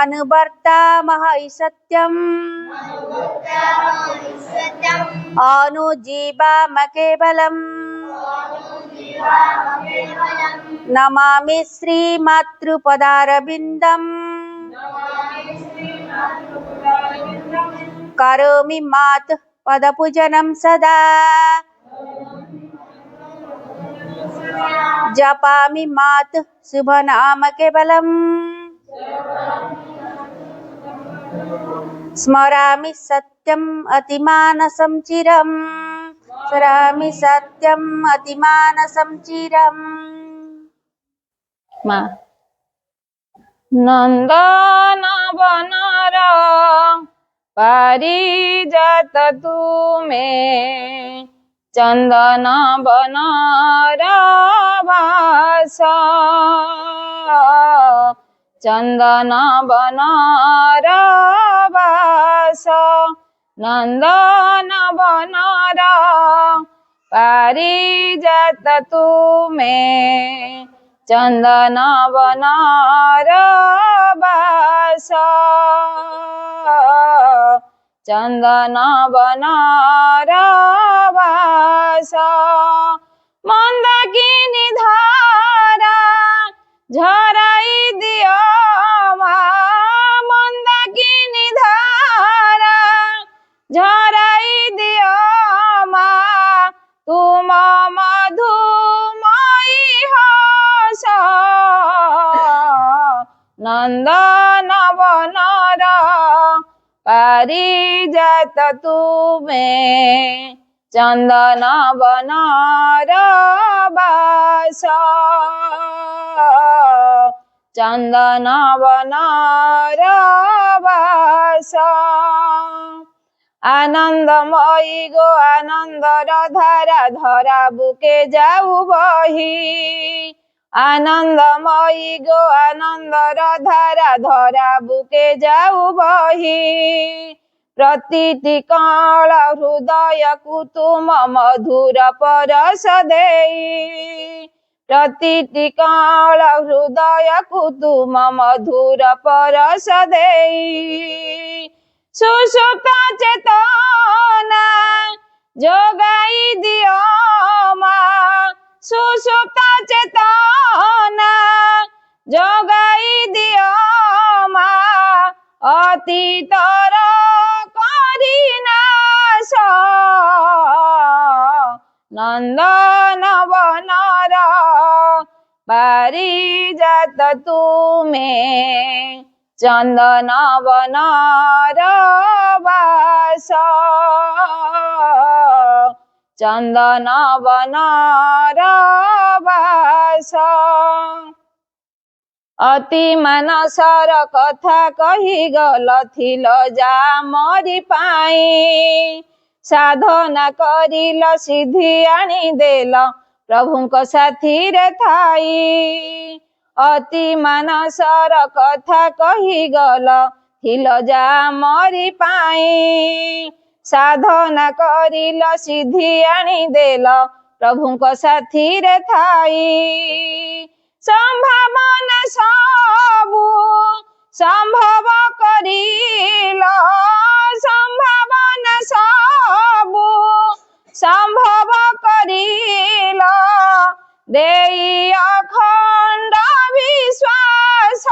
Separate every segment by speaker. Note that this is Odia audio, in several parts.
Speaker 1: अनुवर्तामः सत्यम् अनुजीवाम केवलम् नमामि श्रीमातृपदारविन्दम् करोमि मातुः पदपूजनं सदा जपामि मातुः शुभनाम केवलम् स्मरामि सत्यम् अतिमानसं चिरम् स्मरामि सत्यम् अतिमानसं चिरम्।
Speaker 2: नंदन बनर पारिजात तुमे चंदन बनर वास चंदन बनर वास नंदन बनर पारिजात तुमे चंदन बनर वास चंदन बनर वास मंदाकिनी धारा झराई दियो मंदाकिनी धारा झराई दियो तुम मधुमयी हस नंदन बनर पारिजात तुमे चंदन बनर वास चंदन बनर वास आनंदमयी गो आनंदर धारा धरा बुके जाऊ बही आनंदमयी गो आनंदर धारा धरा बुके जाऊ बही प्रतिटी कण हृदय कुतुम मधुर परस देई प्रतिटी कण हृदय कुतुम मधुर परस देई सुषुप्त चेतना जोगाई दियो सुषुप्त चेतना जोगाई दियो अतीतर करिनाश नंदन बनर पारिजात तुमे चंदन बनर वास चंदन बनर वास अति मानसर कथा कही गल थिल जा मरी पाई साधना करिल सिद्धि आनी देल प्रभुଙ୍କ साथीरे थाई अति मानसर कथा कही गल थिल जा मरी पाई साधना करिल सिद्धि आनी देल प्रभुଙ୍କ साथीरे थाई संभावना सबु संभव करिल संभावना सबु संभव करिल देई अखंड विश्वास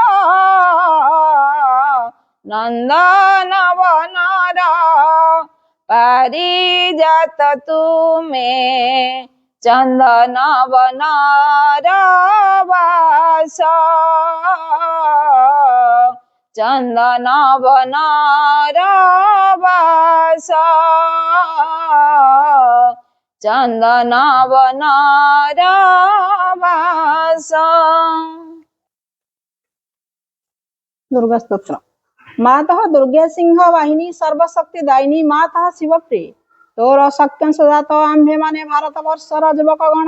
Speaker 2: नंदन बनर पारिजात तुमे चंदन बनर वास चंदन बनर वास चंदन बनर वास।
Speaker 3: दुर्गा स्तोत्र। मातः दुर्गा सिंह वाहिनी सर्वशक्ति दायिनी मातः शिवप्रिय तोर शक्य सदा तो आम्भे माने भारत वर्षर युवक गण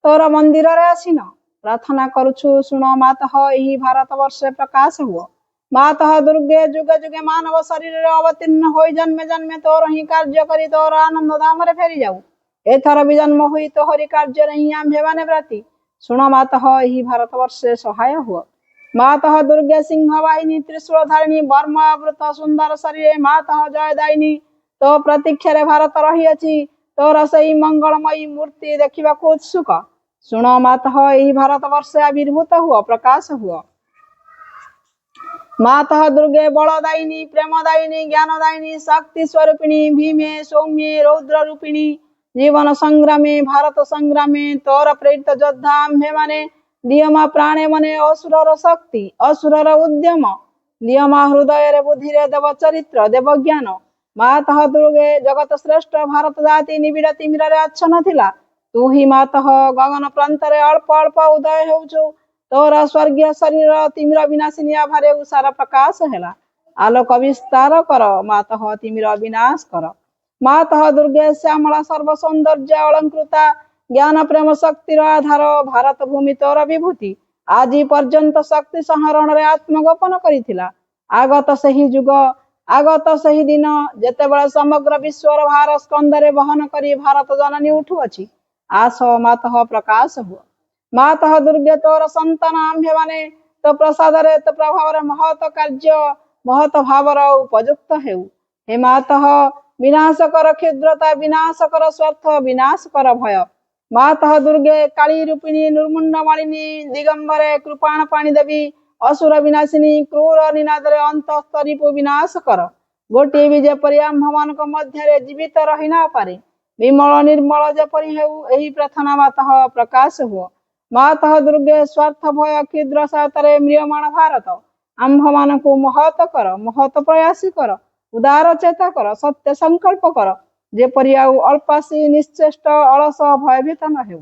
Speaker 3: तोर मंदिर रे आसीन प्रार्थना करुछु सुन मातः एही भारत वर्ष प्रकाश हुओ मातः दुर्गे जुगे जुगे मानव शरीर रे अवतीर्ण होई जन्मे जन्मे तोर ही कार्य करी तोर आनंद धाम रे फेरी जाऊ एथर भी जन्म हुई तोहरी कार्य रे ही आम्भे माने व्रती ଶୁଣ ମାତଃ ଏହି ଭାରତବର୍ଷେ ସହାୟ ହୁଅ। ମାତଃ ଦୁର୍ଗେ ସିଂହ ବାହିନୀ ତ୍ରିଶୂଳ ଧାରିଣୀ ବର୍ମ ଆବୃତ ସୁନ୍ଦର ଶରୀରେ ମାତଃ ଜୟ ଦାଇନୀ ତୋ ପ୍ରତୀକ୍ଷାରେ ଭାରତ ରହିଅଛି। ତୋର ସେଇ ମଙ୍ଗଳମୟୀ ମୂର୍ତ୍ତି ଦେଖିବାକୁ ଉତ୍ସୁକ। ଶୁଣ ମାତଃ ଏହି ଭାରତବର୍ଷେ ଆବିର୍ଭୂତ ହୁଅ, ପ୍ରକାଶ ହୁଅ। ମାତଃ ଦୁର୍ଗେ ବଳଦାୟିନୀ ପ୍ରେମଦାୟିନୀ ଜ୍ଞାନଦାୟିନୀ ଶକ୍ତି ସ୍ୱରୂପିଣୀ ଭୀମେ ସୌମ୍ୟେ ରୌଦ୍ର ରୂପିଣୀ ଜୀବନ ସଂଗ୍ରାମେ ଭାରତ ସଂଗ୍ରାମେ ତୋର ପ୍ରେରିତ ଯୋଦ୍ଧା ଆମ୍ଭେମାନେ ଦିଅମା ପ୍ରାଣେ ମନେ ଅସୁରର ଶକ୍ତି ଅସୁରର ଉଦ୍ୟମ ଦିଅମା ହୃଦୟରେ ବୁଦ୍ଧିରେ ଦେବ ଚରିତ୍ର ଦେବ ଜ୍ଞାନ। ମାତଃ ଦୁର୍ଗେ ଜଗତ ଶ୍ରେଷ୍ଠ ଭାରତ ଜାତି ନିବିଡ଼ ତିମିରରେ ଆଚ୍ଛନ୍ନ ଥିଲା। ତୁ ହିଁ ମାତଃ ଗଗନ ପ୍ରାନ୍ତରେ ଅଳ୍ପ ଅଳ୍ପ ଉଦୟ ହେଉଛୁ। ତୋର ସ୍ୱର୍ଗୀୟ ଶରୀର ତିମିର ବିନାଶିନୀ ଆଭାରେ ଉଷାର ପ୍ରକାଶ ହେଲା। ଆଲୋକ ବିସ୍ତାର କର ମାତଃ ତିମିର ବିନାଶ କର। ମାତଃ ଦୁର୍ଗେ ଶ୍ୟାମଳା ସର୍ବ ସୌନ୍ଦର୍ଯ୍ୟ ଅଳଙ୍କୃତା ଜ୍ଞାନ ପ୍ରେମ ଶକ୍ତିର ଆଧାର ଭାରତ ଭୂମି ତୋର ବିଭୂତି ଆଜି ପର୍ଯ୍ୟନ୍ତ ଶକ୍ତି ସଂହରଣରେ ଆତ୍ମଗୋପନ କରିଥିଲା। ଆଗତ ସେହି ଯୁଗ ଆଗତ ସେହି ଦିନ ଯେତେବେଳେ ସମଗ୍ର ବିଶ୍ୱର ଭାର ସ୍କନ୍ଧରେ ବହନ କରି ଭାରତ ଜନନୀ ଉଠୁଅଛି। ଆସ ମାତଃ ପ୍ରକାଶ ହୁଅ। ମାତଃ ଦୁର୍ଗେ ତୋର ସନ୍ତାନ ଆମ୍ଭେମାନେ ତୋ ପ୍ରସାଦରେ ତୋ ପ୍ରଭାବରେ ମହତ କାର୍ଯ୍ୟ ମହତ ଭାବର ଉପଯୁକ୍ତ ହେଉ। ହେ ମାତଃ ବିନାଶ କର କ୍ଷୁଦ୍ରତା ବିନାଶ କର ସ୍ୱାର୍ଥ ବିନାଶ କର ଭୟ। ମାତଃ ଦୁର୍ଗେ କାଳୀ ରୂପିଣୀ ନିର୍ମୁଣ୍ଡ ମାଳିନୀ ଦିଗମ୍ବରେ କୃପାଣ ପାଣି ଦେବୀ ଅସୁର ବିନାଶିନୀ କ୍ରୂର ନିନାଦରେ ଅନ୍ତଃସ୍ତରୀକୁ ବିନାଶ କର। ଗୋଟିଏ ବି ଯେପରି ଆମ୍ଭମାନଙ୍କ ମଧ୍ୟରେ ଜୀବିତ ରହି ନ ପାରେ। ବିମଳ ନିର୍ମଳ ଯେପରି ହେଉ ଏହି ପ୍ରାର୍ଥନା ମାତଃ ପ୍ରକାଶ ହୁଅ। ମାତଃ ଦୁର୍ଗେ ସ୍ୱାର୍ଥ ଭୟ କ୍ଷୁଦ୍ର ସାତରେ ମ୍ରିୟମାଣ ଭାରତ ଆମ୍ଭମାନଙ୍କୁ ମହତ କର ମହତ ପ୍ରୟାସୀ କର ଉଦାର ଚେତା କର ସତ୍ୟ ସଂକଳ୍ପ କର ଯେପରି ଆଉ ଅଳ୍ପାସୀ ନିଶ୍ଚେଷ୍ଟ ଅଳସ ଭୟଭୀତ ନ ହେଉ।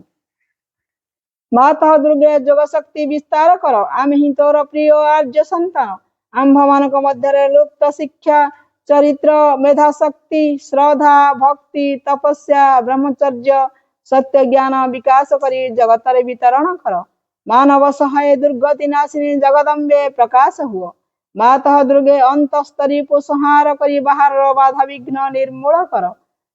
Speaker 3: ମାତଃ ଦୁର୍ଗେ ଯୋଗ ଶକ୍ତି ବିସ୍ତାର କର ଆମେ ହିଁ ତୋର ପ୍ରିୟ ଆର୍ଯ୍ୟ ସନ୍ତାନ ଆମ୍ଭମାନଙ୍କ ମଧ୍ୟରେ ଲୁପ୍ତ ଶିକ୍ଷା ଚରିତ୍ର ମେଧା ଶକ୍ତି ଶ୍ରଦ୍ଧା ଭକ୍ତି ତପସ୍ୟା ବ୍ରହ୍ମଚର୍ଯ୍ୟ ସତ୍ୟ ଜ୍ଞାନ ବିକାଶ କରି ଜଗତରେ ବିତରଣ କର। ମାନବ ସହାୟ ଦୁର୍ଗତି ନାଶିନୀ ଜଗଦମ୍ବେ ପ୍ରକାଶ ହୁଅ। ମାତଃ ଦୁର୍ଗେ ଅନ୍ତଃସ୍ତରୀକୁ ସଂହାର କରି ବାହାରର ବାଧା ବିଘ୍ନ ନିର୍ମୂଳ କର।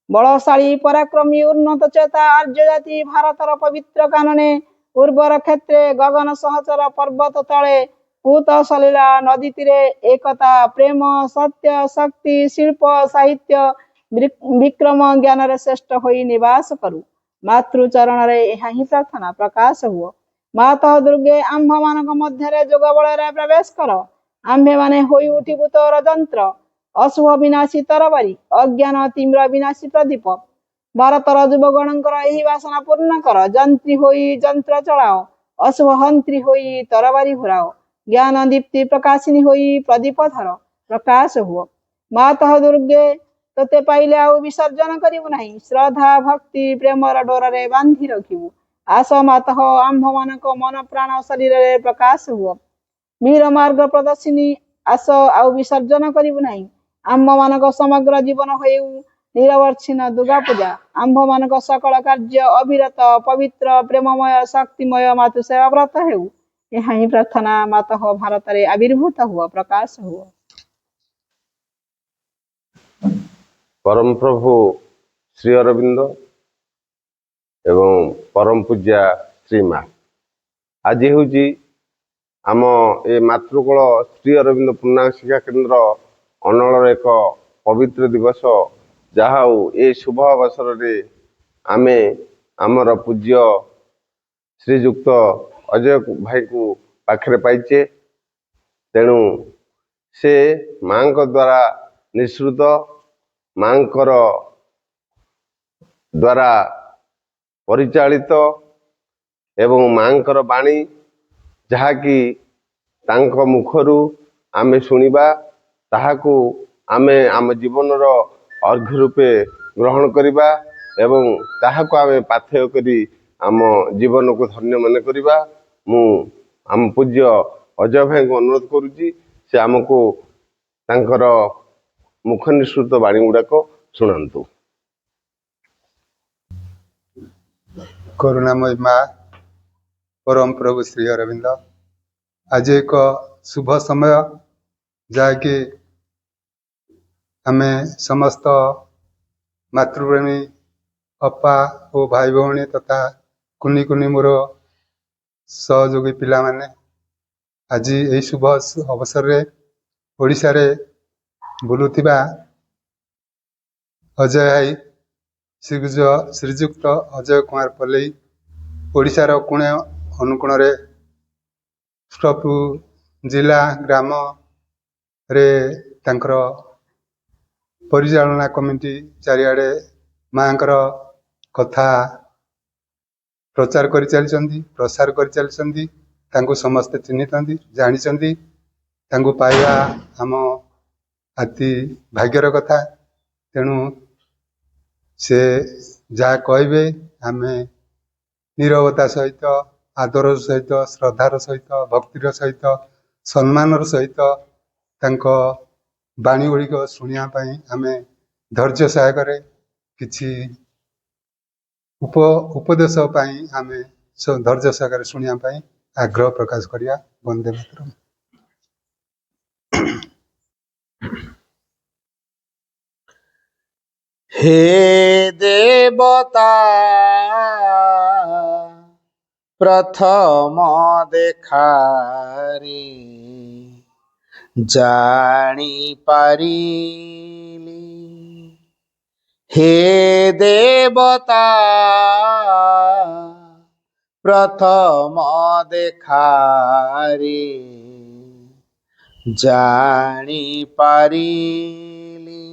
Speaker 3: ବଳଶାଳୀ ପରାକ୍ରମୀ ଉନ୍ନତ ଚେତା ଆର୍ଯ୍ୟ ଜାତି ଭାରତର ପବିତ୍ର କାନନେ ଉର୍ବର କ୍ଷେତ୍ରେ ଗଗନ ସହଚର ପର୍ବତ ତଳେ ପୂତ ସଲିଳା ନଦୀ ତୀରେ ଏକତା ପ୍ରେମ ସତ୍ୟ ଶକ୍ତି ଶିଳ୍ପ ସାହିତ୍ୟ ବିକ୍ରମ ଜ୍ଞାନରେ ଶ୍ରେଷ୍ଠ ହୋଇ ନିବାସ କରୁ। ମାତୃଚରଣରେ ଏହା ହିଁ ପ୍ରାର୍ଥନା ପ୍ରକାଶ ହୁଅ। ମାତଃ ଦୁର୍ଗେ ଆମ୍ଭମାନଙ୍କ ମଧ୍ୟରେ ଯୋଗ ବଳରେ ପ୍ରବେଶ କର ଆମ୍ଭେମାନେ ହୋଇ ଉଠିବୁ ତୋର ଯନ୍ତ୍ର ଅଶୁଭ ବିନାଶୀ ତରବାରୀ ଅଜ୍ଞାନ ତିମ୍ର ବିନାଶୀ ପ୍ରଦୀପ। ଭାରତର ଯୁବଗଣଙ୍କର ଏହି ବାସନା ପୂର୍ଣ୍ଣ କର ଯନ୍ତ୍ରୀ ହୋଇ ଯନ୍ତ୍ର ଚଳାଅ ଅଶୁଭ ହନ୍ତ୍ରୀ ହୋଇ ତରବାରୀ ଘୁରାଅ ଜ୍ଞାନ ଦୀପ୍ତି ପ୍ରକାଶିନୀ ହୋଇ ପ୍ରଦୀପ ଧର ପ୍ରକାଶ ହୁଅ। ମାତଃ ଦୁର୍ଗେ ତୋତେ ପାଇଲେ ଆଉ ବିସର୍ଜନ କରିବୁ ନାହିଁ ଶ୍ରଦ୍ଧା ଭକ୍ତି ପ୍ରେମର ଡୋରରେ ବାନ୍ଧି ରଖିବୁ। ଆସ ମାତଃ ଆମ୍ଭମାନଙ୍କ ମନ ପ୍ରାଣ ଶରୀରରେ ପ୍ରକାଶ ହୁଅ। ବୀର ମାର୍ଗ ପ୍ରଦର୍ଶିନୀ ଆସ ଆଉ ବିସର୍ଜନ କରିବୁ ନାହିଁ। ଆମ୍ଭମାନଙ୍କ ସମଗ୍ର ଜୀବନ ହେଉ ନିରବଚ୍ଛିନ୍ନ ଦୁର୍ଗା ପୂଜା ଆମ୍ଭମାନଙ୍କ ସକଳ କାର୍ଯ୍ୟ ଅବିରତ ପବିତ୍ର ପ୍ରେମମୟ ଶକ୍ତିମୟ ମାତୃ ସେବା ବ୍ରତ ହେଉ। ଏହା ହିଁ ପ୍ରାର୍ଥନା ମାତଃ ଭାରତରେ ଆବିର୍ଭୂତ ହୁଅ ପ୍ରକାଶ ହୁଅ।
Speaker 4: ପରମ ପ୍ରଭୁ ଶ୍ରୀ ଅରବିନ୍ଦ ଏବଂ ପରମ ପୂଜ୍ୟା ଶ୍ରୀମା ଆଜି ହେଉଛି ଆମ ଏ ମାତୃକୂଳ ଶ୍ରୀ ଅରବିନ୍ଦ ପୂର୍ଣ୍ଣାଙ୍ଗ ଶିକ୍ଷା କେନ୍ଦ୍ର ଅନଳର ଏକ ପବିତ୍ର ଦିବସ। ଯାହା ହଉ ଏ ଶୁଭ ଅବସରରେ ଆମେ ଆମର ପୂଜ୍ୟ ଶ୍ରୀଯୁକ୍ତ ଅଜୟ ଭାଇଙ୍କୁ ପାଖରେ ପାଇଛେ। ତେଣୁ ସେ ମାଙ୍କ ଦ୍ୱାରା ନିଃସୃତ ମାଙ୍କର ଦ୍ୱାରା ପରିଚାଳିତ ଏବଂ ମାଙ୍କର ବାଣୀ ଯାହାକି ତାଙ୍କ ମୁଖରୁ ଆମେ ଶୁଣିବା ତାହାକୁ ଆମେ ଆମ ଜୀବନର ଅର୍ଘ୍ୟ ରୂପେ ଗ୍ରହଣ କରିବା ଏବଂ ତାହାକୁ ଆମେ ପାଥେୟ କରି ଆମ ଜୀବନକୁ ଧନ୍ୟ ମନେ କରିବା। ମୁଁ ଆମ ପୂଜ୍ୟ ଅଜୟ ଭାଇଙ୍କୁ ଅନୁରୋଧ କରୁଛି ସେ ଆମକୁ ତାଙ୍କର ମୁଖ ନିଃସୃତ ବାଣୀ ଗୁଡ଼ାକ ଶୁଣାନ୍ତୁ।
Speaker 5: କରୁଣାମୟ ମା ପରମ ପ୍ରଭୁ ଶ୍ରୀ ଅରବିନ୍ଦ ଆଜି ଏକ ଶୁଭ ସମୟ ଯାହାକି ଆମେ ସମସ୍ତ ମାତୃପ୍ରେମୀ ଅପା ଓ ଭାଇ ଭଉଣୀ ତଥା କୁନି କୁନି ମୋର ସହଯୋଗୀ ପିଲାମାନେ ଆଜି ଏହି ଶୁଭ ଅବସରରେ ଓଡ଼ିଶାରେ ବୁଲୁଥିବା ଅଜୟ ଭାଇ ଶ୍ରୀଯୁକ୍ତ ଅଜୟ କୁମାର ପଲେଇ ଓଡ଼ିଶାର କୋଣ ଅନୁକୋଣରେ ସବୁ ଜିଲ୍ଲା ଗ୍ରାମରେ ତାଙ୍କର ପରିଚାଳନା କମିଟି ଚାରିଆଡ଼େ ମାଙ୍କର କଥା ପ୍ରଚାର କରିଚାଲିଛନ୍ତି, ପ୍ରସାର କରିଚାଲିଛନ୍ତି। ତାଙ୍କୁ ସମସ୍ତେ ଚିହ୍ନିଛନ୍ତି, ଜାଣିଛନ୍ତି। ତାଙ୍କୁ ପାଇବା ଆମ ଅତି ଭାଗ୍ୟର କଥା। ତେଣୁ ସେ ଯାହା କହିବେ ଆମେ ନିରବତା ସହିତ, ଆଦର ସହିତ, ଶ୍ରଦ୍ଧାର ସହିତ, ଭକ୍ତିର ସହିତ, ସମ୍ମାନର ସହିତ ତାଙ୍କ ବାଣୀ ଗୁଡ଼ିକ ଶୁଣିବା ପାଇଁ ଆମେ ଧୈର୍ଯ୍ୟ ସହକାରେ କିଛି ଉପଦେଶ ପାଇଁ ଆମେ ଧୈର୍ଯ୍ୟ ସହକାରେ ଶୁଣିବା ପାଇଁ ଆଗ୍ରହ ପ୍ରକାଶ କରିବା। ବନ୍ଦେ ମାତରମ୍।
Speaker 2: হে দেবতা প্রথম দেখারে জানি পারিলি, হে দেবতা প্রথম দেখারে জানি পারিলি,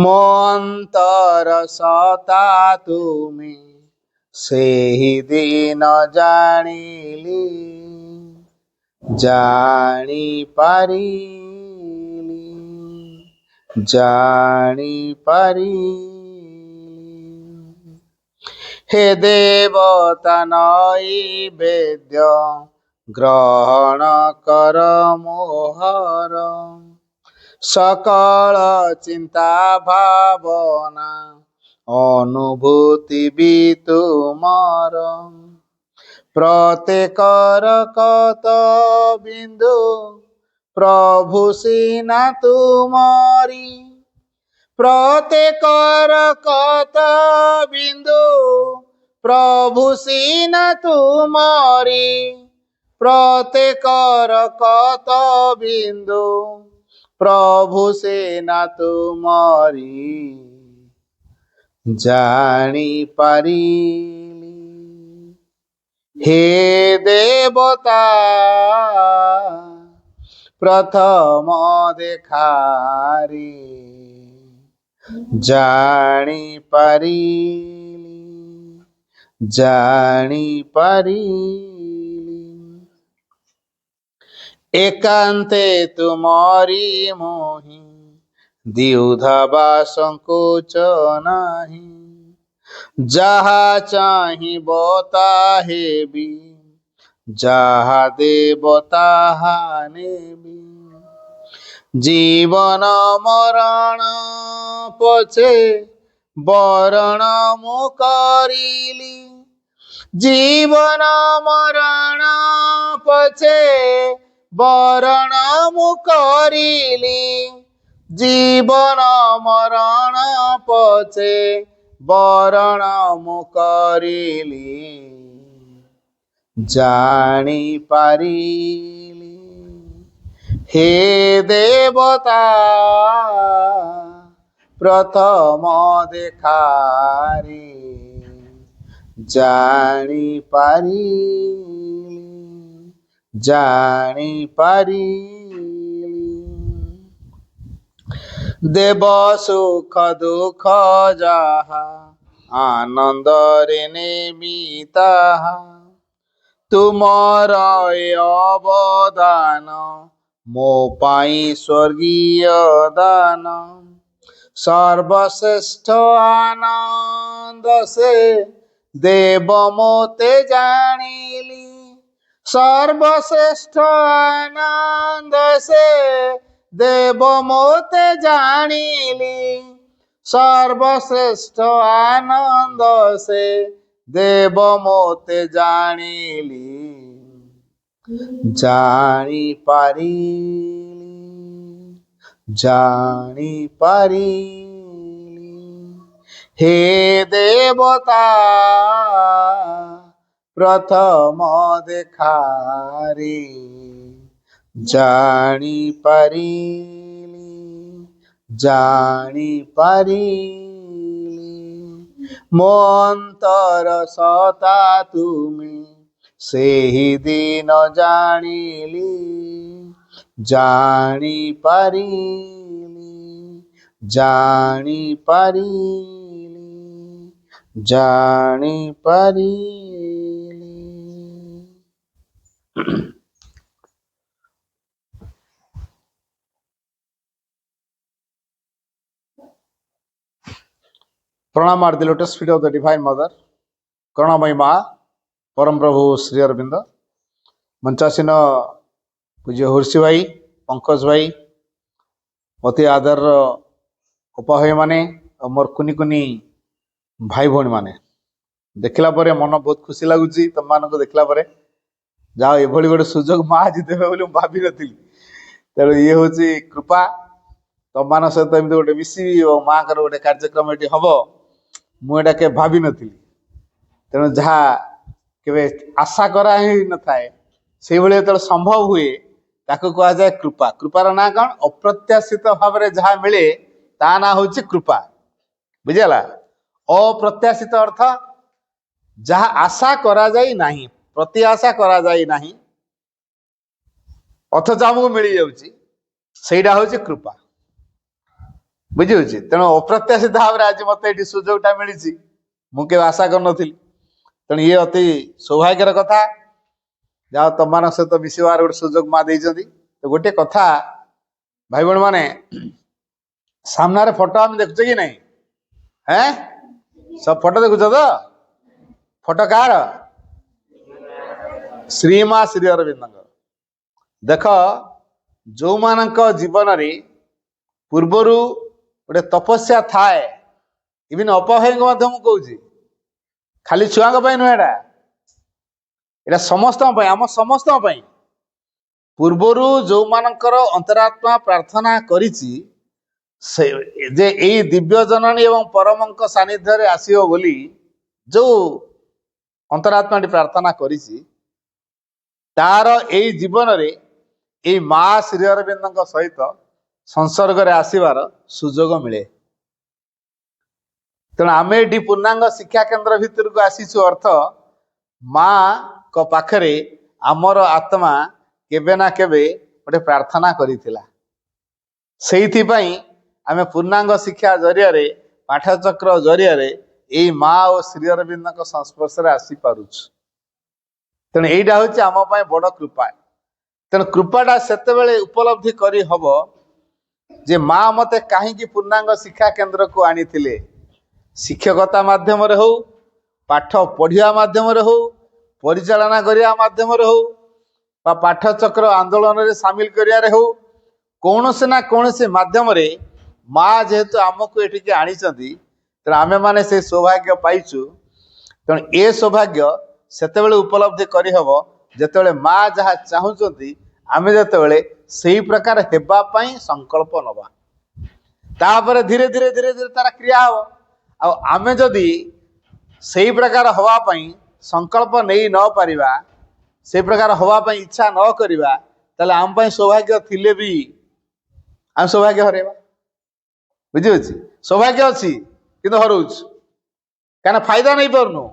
Speaker 2: ମୋ ଅନ୍ତର ସତା ତୁମେ ସେହି ଦିନ ଜାଣିଲି, ଜାଣିପାରିଲି, ଜାଣିପାରିଲି। হে দেবতা নৈবেদ্য গ্রহণ কর মোহর, সকল চিন্তা ভাবনা অনুভূতি বি তুমর, প্রত্যেকর কত বিন্দু প্রভু সিনা তুমরি, প্রত্যেকর কত বিন্দু প্রভু সিনা তুমরি, প্রত্যেকর কত বিন্দু প্রভু সেনা তুমরি, জানি পারিলি। হে দেবতা প্রথম দেখারে জানি পারিলি, জানি পারিলি। একান্তে তুমরি মোহি দ্বিধা সংকোচ নাহি, যাহা চাহিব তাহেবি, যাহা দেব তাহা নেবি। জীবন মরণ পছে বরণ মু করিলি, জীবন মরণ পছে বরণ মু করিলি, জীবন মরণ পছে বরণ মু করিলি, জানি পারিলি। হে দেবতা প্রথম দেখারে জানি পারিলি, জানি পারিলি। দেব সুখ দুঃখ যাহা আনন্দরে নেবি তাহা, তুমর এ অবদান ମୋ ପାଇଁ ସ୍ୱର୍ଗୀୟ ଦାନ। ସର୍ବଶ୍ରେଷ୍ଠ ଆନନ୍ଦ ସେ ଦେବ ମୋତେ ଜାଣିଲି, ସର୍ବଶ୍ରେଷ୍ଠ ଆନନ୍ଦ ସେ ଦେବ ମୋତେ ଜାଣିଲି, ସର୍ବଶ୍ରେଷ୍ଠ ଆନନ୍ଦ ସେ ଦେବ ମୋତେ ଜାଣିଲି, জানি পারিলি, জানি পারিলি। হে দেবতা प्रथम देखारे जानी पारिली मो अंतर सता तुमे सेही दिन जानिली जानी पारिली प्रणाम आर the lotus feet of the divine mother करुणामयी माँ परम प्रभु श्री अरविंद मंचासीन पूज्य हुर्सी भाई पंकज भाई अति आदर उपाहय माने मोर कुनी कुनी भाई भौणी माने देखला परे मन बहुत खुशी लगुच तुम मान देखला परे जाओ एभली गोटे सुजोग माँ आज देवे बोली भावी नी तेणु ये हूँ कृपा तुम मान सहित एमती गोटे मिसी माँ का गोटे कार्यक्रम ये हम मुझे के भावी नी तेणु जहाँ केवे आशा करा ही न थाए से भाई जो संभव हुए ताको कहा जाए कृपा कृपार ना कौन अप्रत्याशित भाव में जहाँ मिले ता ना हूँ कृपा बुझेगा अप्रत्याशित अर्थ जहाँ आशा करा जाई नहीं प्रति आशा करा जाई नहीं अथच आमको मिल जाऊँगी सेटा हूँ कृपा बुझी तेणु अप्रत्याशित भाव में आज मत ये सुजोगटा मिली मुझे आशा कर नी तेणु ये अति सौभाग्यर कथा जहाँ तुम मान सहित मिसवार गोटे सुजोग माँ देती तो गोटे कथा भाई भौणी मैंने सामने फोटो आम देखुच कि नहीं हैं सब फोटो देखुच तो फोटो कार श्रीमा श्री अरविंद देख जो मान जीवन पूर्वर गोटे तपस्या थाए इवन अपहय कहूँ खाली छुआ नुह एटा समस्त आम समस्त पूर्वर जो मानकर अंतरात्मा प्रार्थना करिछि जे ए दिव्य जननी एवं परमंक सानिध्य आसीओ बोली जो अंतरात्मा प्रार्थना करिछि तार ए जीवन रे ए माँ श्री अरविंद सहित संसर्ग रे आसीबार सुजोग मिले तेणु आम ये पूर्णांग शिक्षा केन्द्र भितर को आसीचु अर्थ माँ को पाखरे आमर आत्मा केबे ना केबे गोटे प्रार्थना करिथिला सेइथिपाई आमे पूर्णांग शिक्षा जरिया रे पाठचक्र जरिया रे एई माँ और श्री अरविंद संस्पर्श रे आसी पारुछ तेणु एइटा होछि आम पय बड़ कृपा तेणु कृपाटा सेतेबेले उपलब्धि करी हबो जे माँ मते काहींकी पूर्णांग शिक्षा केन्द्र को आनिथिले शिक्षकता माध्यम हो पाठ पढ़िया माध्यम हो परिचालना करिया माध्यम हो पाठचक्र आंदोलन रे सामिल करिया हो कौन से ना कौन से माध्यम रे माँ जेहेतु आमको एटिके आनी तेणु आमे माने से सौभाग्य पाइचु तेणु ए सौभाग्य सेतेबेले उपलब्धि करहब जेतेबेले माँ जहाँ चाहूँगी आमे जेतेबेले सेही प्रकार हेबा पई संकल्प नबा तापर धीरे धीरे धीरे धीरे तार क्रिया हो आमे जदि सही प्रकार हवा पई संकल्प नहीं न पारिबा से प्रकार हवा पई इच्छा न करिबा ताले आम पई सौभाग्य थिले भी आम सौभाग्य हरेबा बुझी अछि सौभाग्य अछि किंतु हरउछ काना फायदा नहीं परनु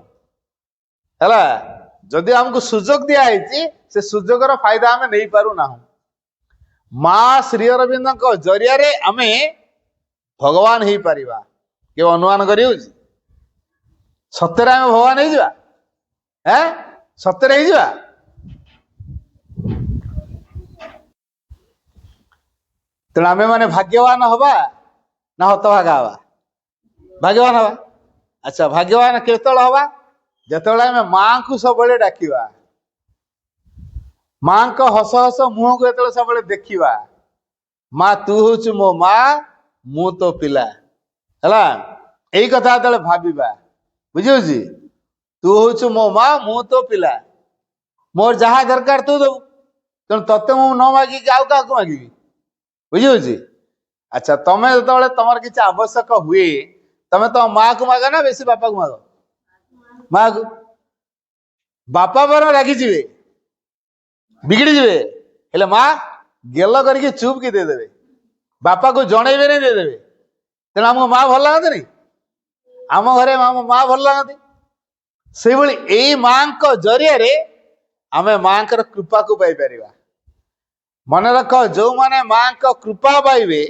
Speaker 2: हला जदि हमको सुजोग दिया है से सुजोगर फायदा आमे नहीं पारु ना माँ श्री अरविंद जरिया रे आमे भगवान ही पारिबा के अनुमान करी सत्य आम भगवान हो सत्य हो तेणु आम मैंने भाग्यवान हवा ना हतभागा हवा भाग्यवान हवा अच्छा भाग्यवान केतल हवा जिते आम माँ को सब डाकिवा माँ को हस हस मुह को जो सब देखा माँ तू हूँ मो माँ मु तो पिला है यही कथा जो भाविबा बुझी तू हूँ मो माँ मु तो पिला मोर जहाँ दरकार तू दो तेणु तत्ते मु न मागिक आउ क्या मागि बुझी अच्छा तमें जो तुम किसी आवश्यक हुए तमें तो माँ को माग ना बेसी बापा को माग माग ବାପା ବର ରାଗିଯିବେ, ବିଗିଡିଯିବେ, ହେଲେ ମା ଗେଲ କରିକି ଚୁପ୍ କି ଦେଇଦେବେ, ବାପାକୁ ଜଣେଇବେନି ଦେଇଦେବେ। ତେଣୁ ଆମକୁ ମା ଭଲ ଲାଗନ୍ତିନି? ଆମ ଘରେ ମା ଭଲ ଲାଗନ୍ତି। ସେଇଭଳି ଏଇ ମାଙ୍କ ଜରିଆରେ ଆମେ ମାଙ୍କର କୃପାକୁ ପାଇପାରିବା। ମନେ ରଖ, ଯୋଉମାନେ ମାଙ୍କ କୃପା ପାଇବେ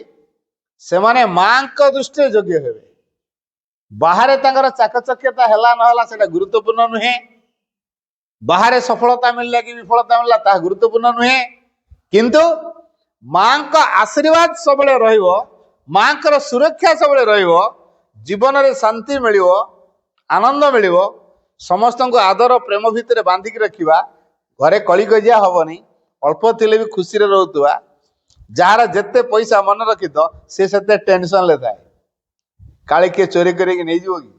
Speaker 2: ସେମାନେ ମାଙ୍କ ଦୃଷ୍ଟିରେ ଯୋଗ୍ୟ ହେବେ। ବାହାରେ ତାଙ୍କର ଚାକଚକ୍ୟତା ହେଲା ନହେଲା ସେଟା ଗୁରୁତ୍ୱପୂର୍ଣ୍ଣ ନୁହେଁ। ବାହାରେ ସଫଳତା ମିଳିଲା କି ବିଫଳତା ମିଳିଲା ତାହା ଗୁରୁତ୍ୱପୂର୍ଣ୍ଣ ନୁହେଁ। କିନ୍ତୁ ମାଙ୍କ ଆଶୀର୍ବାଦ ସବୁବେଳେ ରହିବ, ମାଙ୍କର ସୁରକ୍ଷା ସବୁବେଳେ ରହିବ, ଜୀବନରେ ଶାନ୍ତି ମିଳିବ, ଆନନ୍ଦ ମିଳିବ, ସମସ୍ତଙ୍କୁ ଆଦର ପ୍ରେମ ଭିତରେ ବାନ୍ଧିକି ରଖିବା, ଘରେ କଳିକଜିଆ ହବନି, ଅଳ୍ପ ଥିଲେ ବି ଖୁସିରେ ରହୁଥିବା। ଯାହାର ଯେତେ ପଇସା ମନେ ରଖିଥ ସେ ସେତେ ଟେନସନରେ ଥାଏ। କାଳେ କିଏ ଚୋରି କରିକି ନେଇଯିବ କି,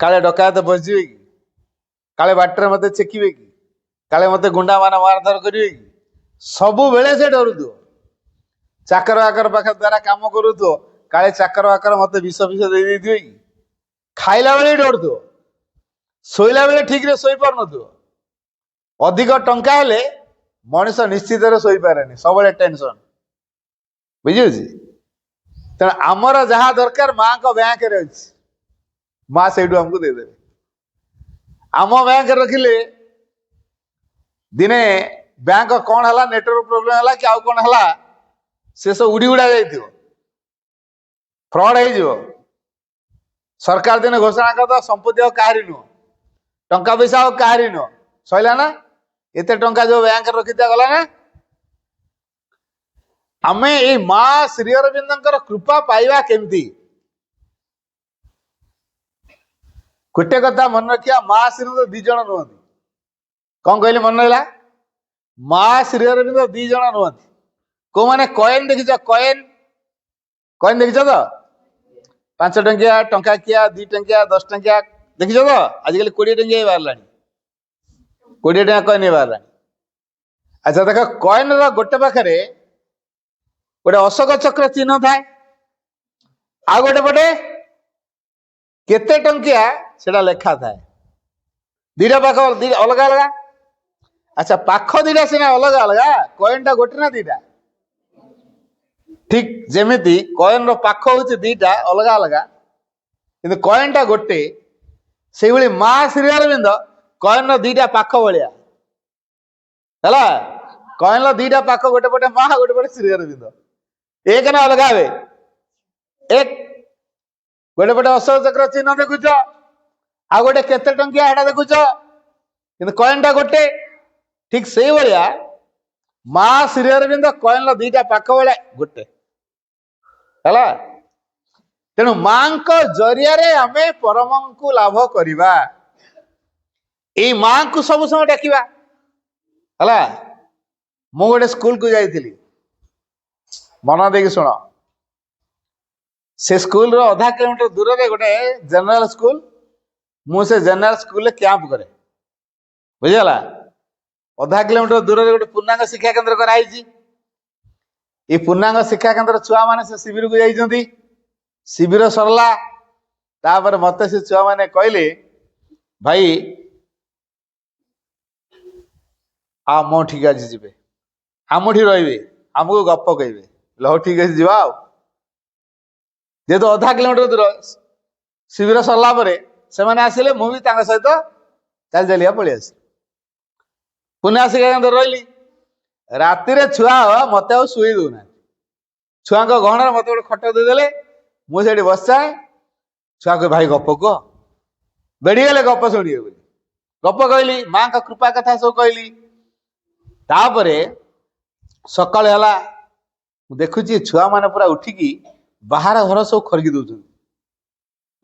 Speaker 2: କାଳେ ଡକାୟତ ବସିଯିବେ କି, କାଳେ ବାଟରେ ମତେ ଛେକିବେ କି, କାଳେ ମତେ ଗୁଣ୍ଡା ମାନେ ମାରଧର କରିବେ କି, ସବୁବେଳେ ସେ ଡରୁଥିବ। ଚାକର ବାକର ପାଖ ଦ୍ଵାରା କାମ କରୁଥିବ, କାଳେ ଚାକର ବାକର ମତେ ବିଷ ଦେଇ ଦେଇଥିବେ କି। ଖାଇଲା ବେଳେ ଡରୁଥିବ, ଶୋଇଲା ବେଳେ ଠିକରେ ଶୋଇପାରୁନଥିବ। ଅଧିକ ଟଙ୍କା ହେଲେ ମଣିଷ ନିଶ୍ଚିତରେ ଶୋଇପାରେନି, ସବୁବେଳେ ଟେନସନ, ବୁଝିଛି। ତେଣୁ ଆମର ଯାହା ଦରକାର ମାଙ୍କ ବ୍ୟାଙ୍କରେ ଅଛି, ମା ସେଇଠୁ ଆମକୁ ଦେଇଦେବେ। ଆମ ବ୍ୟାଙ୍କରେ ରଖିଲେ ଦିନେ ବ୍ୟାଙ୍କ କଣ ହେଲା, ନେଟୱାର୍କ ପ୍ରୋବ୍ଲେମ ହେଲା କି ଆଉ କଣ ହେଲା, ସେ ସବୁ ଉଡି ଉଡା ଯାଇଥିବ, ଫ୍ରଡ ହେଇଯିବ। ସରକାର ଦିନେ ଘୋଷଣା କରିଦବ ସମ୍ପତ୍ତି ଆଉ କାହାରି ନୁହଁ, ଟଙ୍କା ପଇସା ଆଉ କାହାରି ନୁହଁ, ସଇଲା ନା। ଏତେ ଟଙ୍କା ଯୋଉ ବ୍ୟାଙ୍କରେ ରଖିଥିବା ଗଲା ନା। ଆମେ ଏଇ ମା ଶ୍ରୀ ଅରବିନ୍ଦଙ୍କର କୃପା ପାଇବା କେମିତି? ଗୋଟେ କଥା ମନେ ରଖିବା, ମା ଶ୍ରୀ ଅରବିନ୍ଦ 2 ଜଣ ନୁହନ୍ତି। କଣ କହିଲେ ମନେ ରହିଲା? ମା ଶ୍ରୀ ଅରବିନ୍ଦ 2 ଜଣ ନୁହନ୍ତି। କୋଉମାନେ? କଏନ ଦେଖିଛ? କଏନ ଦେଖିଛ ତ? 5 ଟଙ୍କିଆ, ଟଙ୍କାକିଆ, 2 ଟଙ୍କିଆ, 10 ଟଙ୍କିଆ ଦେଖିଛ ତ? ଆଜିକାଲି 20 ଟଙ୍କିଆ ବାହାରିଲାଣି, 20 ଟଙ୍କା କଏନ ବାହାରିଲାଣି। ଆଚ୍ଛା ଦେଖ, କଏନର ଗୋଟେ ପାଖରେ ଗୋଟେ ଅଶୋକ ଚକ୍ର ଚିହ୍ନ ଥାଏ, ଆଉ ଗୋଟେ ପଟେ କେତେ ଟଙ୍କିଆ ସେଟା ଲେଖା ଥାଏ। 2ଟା ପାଖ ଅଲଗା ଅଲଗା। ଆଚ୍ଛା, ପାଖ 2ଟା ସିନା ଅଲଗା ଅଲଗା, କଏନଟା ଗୋଟେ ନା 2ଟା? ଠିକ ଯେମିତି କଏନର ପାଖ ହଉଛି 2ଟା ଅଲଗା ଅଲଗା, କିନ୍ତୁ କଏନଟା ଗୋଟେ। ସେଇଭଳି ମା ଶ୍ରୀ ଅରବିନ୍ଦ କଏନର 2ଟା ପାଖ ଭଳିଆ ହେଲା। କଏନର 2ଟା ପାଖ, ଗୋଟେ ପଟେ ମା, ଗୋଟେ ପଟେ ଶ୍ରୀ ଅରବିନ୍ଦ। ଏକ ନା ଅଲଗା ହେବେ? ଏକ। ଗୋଟେ ପଟେ ଅଶୋକ ଚକ୍ର ଚିହ୍ନ ଦେଖୁଛ, ଆଉ ଗୋଟେ କେତେ ଟଙ୍କିଆ ହେଟା ଦେଖୁଛ, କିନ୍ତୁ କଏନଟା ଗୋଟେ। ଠିକ ସେଇଭଳିଆ ମା ଶ୍ରୀ ଅରବିନ୍ଦ କଏନର 2ଟା ପାଖ ଭଳିଆ ଗୋଟେ ହେଲା। ତେଣୁ ମାଙ୍କ ଜରିଆରେ ଆମେ ପରମଙ୍କୁ ଲାଭ କରିବା। ଏଇ ମାଙ୍କୁ ସବୁ ସମୟ ଡାକିବା ହେଲା। ମୁଁ ଗୋଟେ ସ୍କୁଲକୁ ଯାଇଥିଲି, ମନ ଦେଇକି ଶୁଣ। ସେ ସ୍କୁଲର ଅଧା କିଲୋମିଟର ଦୂରରେ ଗୋଟେ ଜେନେରାଲ ସ୍କୁଲ। ମୁଁ ସେ ଜେନେରାଲ ସ୍କୁଲରେ କ୍ୟାମ୍ପ କରେ, ବୁଝିଗଲା। ଅଧା କିଲୋମିଟର ଦୂରରେ ଗୋଟେ ପୂର୍ଣ୍ଣାଙ୍ଗ ଶିକ୍ଷା କେନ୍ଦ୍ର କରାହେଇଛି। ଏଇ ପୂର୍ଣ୍ଣାଙ୍ଗ ଶିକ୍ଷା କେନ୍ଦ୍ର ଛୁଆମାନେ ସେ ଶିବିରକୁ ଯାଇଛନ୍ତି। ଶିବିର ସରିଲା, ତାପରେ ମତେ ସେ ଛୁଆମାନେ କହିଲେ, ଭାଇ ଆମ ଠିକ ଆଜି ଯିବେ, ଆମଠି ରହିବେ, ଆମକୁ ଗପ କହିବେ। ହଉ ଠିକ ଅଛି, ଯିବା ଆଉ। ଯେହେତୁ ଅଧା କିଲୋମିଟର ଦୂର, ଶିବିର ସରିଲା ପରେ ସେମାନେ ଆସିଲେ, ମୁଁ ବି ତାଙ୍କ ସହିତ ଚାଲି ଚାଲିକା ପଳେଇ ଆସିଲି। ପୁନଃ ଶିକ୍ଷା କେନ୍ଦ୍ର ରହିଲି। ରାତିରେ ଛୁଆ ମତେ ଆଉ ଶୁଏଇ ଦଉନାହାନ୍ତି। ଛୁଆଙ୍କ ଗହଣରେ ମତେ ଗୋଟେ ଖଟ ଦେଇଦେଲେ, ମୁଁ ସେଠି ବସିଯାଏ। ଛୁଆ କହେ, ଭାଇ ଗପ କୁହ। ବେଢିଗଲେ ଗପ ଶୁଣିବେ ବୋଲି ଗପ କହିଲି, ମାଙ୍କ କୃପା କଥା ସବୁ କହିଲି। ତାପରେ ସକାଳ ହେଲା, ମୁଁ ଦେଖୁଛି ଛୁଆମାନେ ପୁରା ଉଠିକି ବାହାର ଘର ସବୁ ଖରିକି ଦଉଛନ୍ତି,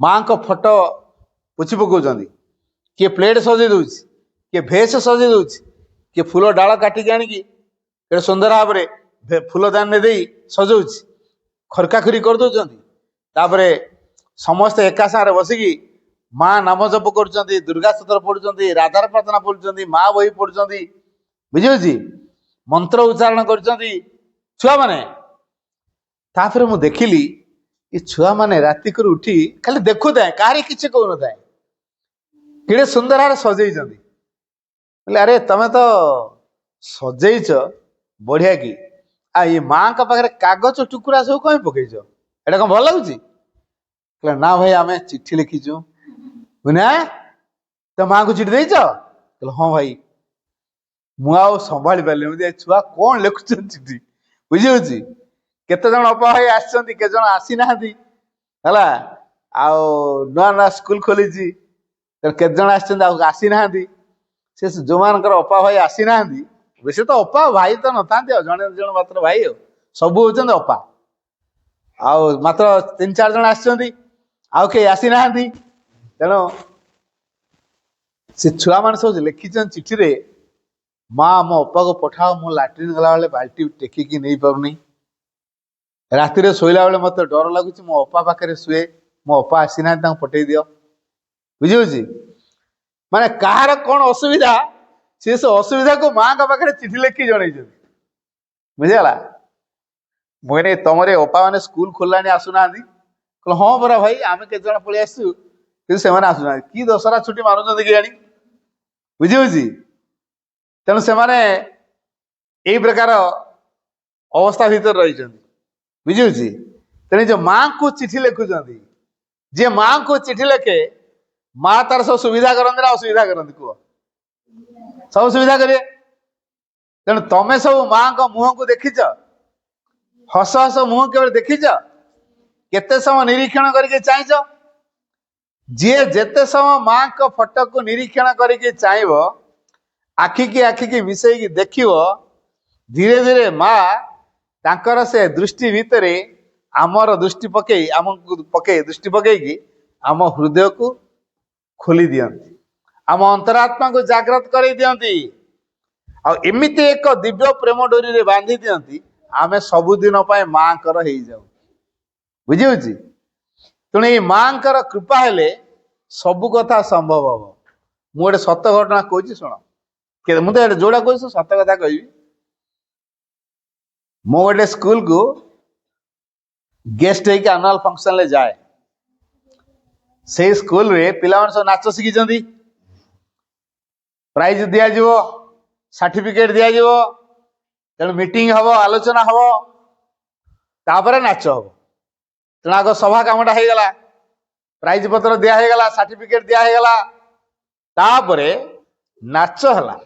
Speaker 2: ମାଙ୍କ ଫଟୋ ପୋଛି ପକଉଛନ୍ତି, କିଏ ପ୍ଲେଟ ସଜେଇ ଦଉଛି, କିଏ ଭେଷ ସଜେଇ ଦଉଛି, କିଏ ଫୁଲ ଡାଳ କାଟିକି ଆଣିକି ଗୋଟେ ସୁନ୍ଦର ଭାବରେ ଫୁଲଦାନି ଦେଇ ସଜଉଛି, ଖରକାଖରି କରିଦଉଛନ୍ତି। ତାପରେ ସମସ୍ତେ ଏକା ସାଙ୍ଗରେ ବସିକି ମା ନାମ ଜପ କରୁଛନ୍ତି, ଦୁର୍ଗା ସ୍ତୋତ୍ର ପଢୁଛନ୍ତି, ରାଧାର ପ୍ରାର୍ଥନା ପଢୁଛନ୍ତି, ମା ବହି ପଢୁଛନ୍ତି, ବୁଝିହଉଛି, ମନ୍ତ୍ର ଉଚ୍ଚାରଣ କରୁଛନ୍ତି ଛୁଆମାନେ। ତାପରେ ମୁଁ ଦେଖିଲି ଏ ଛୁଆମାନେ ରାତିକରୁ ଉଠି ଖାଲି ଦେଖୁଥାଏ, କାହାରି କିଛି କହୁନଥାଏ, କେଡେ ସୁନ୍ଦର ଭାବରେ ସଜେଇଛନ୍ତି। बोले अरे तमें तो सजेच बढ़िया कि आ ये माँ का पाखे कागज टुकुरा सब कहीं पकईच एटा कौन भल लगुच ना भाई आम चिट्ठी लिखीचु बुना तो माँ को चिट्ठी देच हाँ भाई मुझे संभाली पारे छुआ कौन लिखुच चिट्ठी बुझी केते जन अपा भाई आसछंती केते जन आसी नाहंती हला आउ नुआ नुआ स्कूल खोली केते जन आसछंती आसी नाहंती से जो मानकर अपा भाई आसी नाहंती बेसी तो अपा भाई तो नथांती जने जन मात्र भाई सब होचंदी अपा आउ मात्र 3-4 जन आसछंती आउ के आसी नाहंती तेणु से छुआ मान सब लिखिछन चिट्ठी रे माँ मो अपा को पठाओ मो लाट्रिन गला बेले बाल्टी टेकिकी नहीं पारुनी राति रे शोला बेले मत डर लगुच मो अपा पाखे शुए मो अपा आसी ना पठे दियो बुझी माने कहार कौन असुविधा से असुविधा को माँ का पाखे चिठी लिखी जन बुझीगला मुझे तुमरे अपा मैंने स्कूल खोलला आसुना हाँ परा भाई आम के जन पलि आसु कि से आसुना कि दशहरा छुट्टी मानुंट कि जानी बुझी तेणु से यही प्रकार अवस्था भीतर रही बुझी तेणु जो माँ को चिठी लिखुंट जी माँ को चिठी लिखे माँ तार सब सुविधा करती ना असुविधा करती कह सब सुविधा करें तेणु तमें सब माँ को मुह को देखीच हस हस मुह केवल देखीच केते समय निरीक्षण करके चाहच जी जेते समय माँ को फोटो को निरीक्षण करके चाहब आखि की मिसेकी देखिव धीरे धीरे माँ तांकर से दृष्टि भितर आमर दृष्टि पकई आम पकई दृष्टि पकईकी आम हृदय को खोली दियंती आम अंतरात्मा को जागृत कर दियंती एमिति एक दिव्य प्रेम डोरी रे बांधी दियंती आमे सबुदिन माँ कर हो जाऊ बुझी तेणु ये माँ कर कृपा हेले सबु कथा संभव हम मुझे सत घटना कहूँ शुण मुझे जोड़ा कह सत कथा कहि मु गोटे स्कूल को गेस्ट होकर आनुआल फंक्शन ले जाए से स्कूल रे पिला सब नाच शिखी प्राइज दिज्व सर्टिफिकेट दिज्व तेणु मीटिंग हम आलोचना हम तापर नाच हम तेणु आग सभा कामटा हो गला प्राइज पत्र दिगला सर्टिफिकेट दिगला तापर नाच है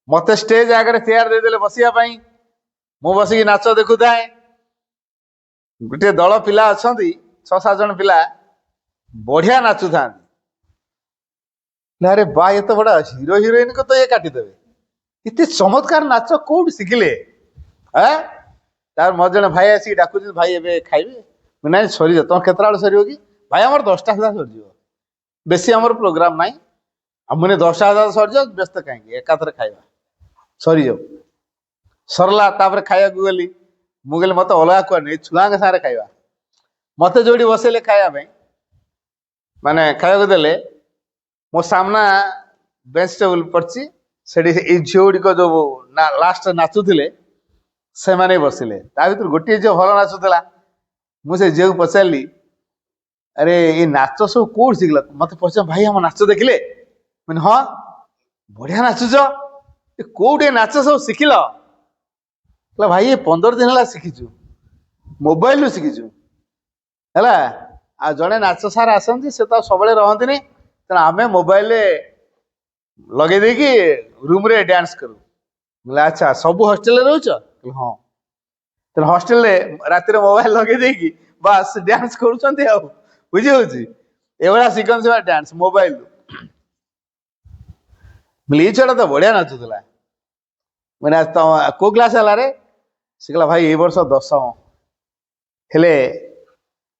Speaker 2: मत स्टेज आगे चेयर देदेले बसिया मु बसिकी नाच देखु थाए गोटे दल पिला अच्छा 6-7 जन पिला बढ़िया नाचु था अरे बा ये तो बड़ा हीरो हिरोइन को तो ये काटिदेवे इतने चमत्कार नाच कौट शिखिले तार मत जन भाई आसिक डाक भाई ए खाइबे ना सरी तुम केतटा सर कि भाई आम 10टा सुधा सर बेसी आम प्रोग्राम ना मुझे 10टा सुधा सर व्यस्त कहीं एकाथरे खाइबा सरी जाऊ सरला तापर खाया गली मुझे मत अलग कुआ नहीं छुआ के सारे खाइबा मत जो बसैले खाया माने खाया देले मो सामना बेंच टेबुल पड़ी से झील गुड़िक जो लास्ट नाचुले से माने बसिले ता भर गोटे झील भल नाचुला मुझे झील को पचारि अरे ये नाच सब कौट शिखल मत पचार भाई हम नाच देखिले मैंने हाँ बढ़िया नाचुच कौटे नाच सब शिखिल भाई ये 15 दिन है शिखीचु मोबाइल रू शिखीचु है आ जड़े नाच सार आसती से तो सब रहती तेना आम मोबाइल लगे देकी रूम रे डांस करूँ बोले अच्छा सब हॉस्टेल रोच हाँ तेना हॉस्टेल रात मोबाइल लगे देकी बस डांस करुँच बुझी हूँ एभा शिखन से डांस मोबाइल बोले ये छुआ तो बढ़िया नाचुला मैंने को क्लास है रे से कहला भाई ये वर्ष 10वीं हेले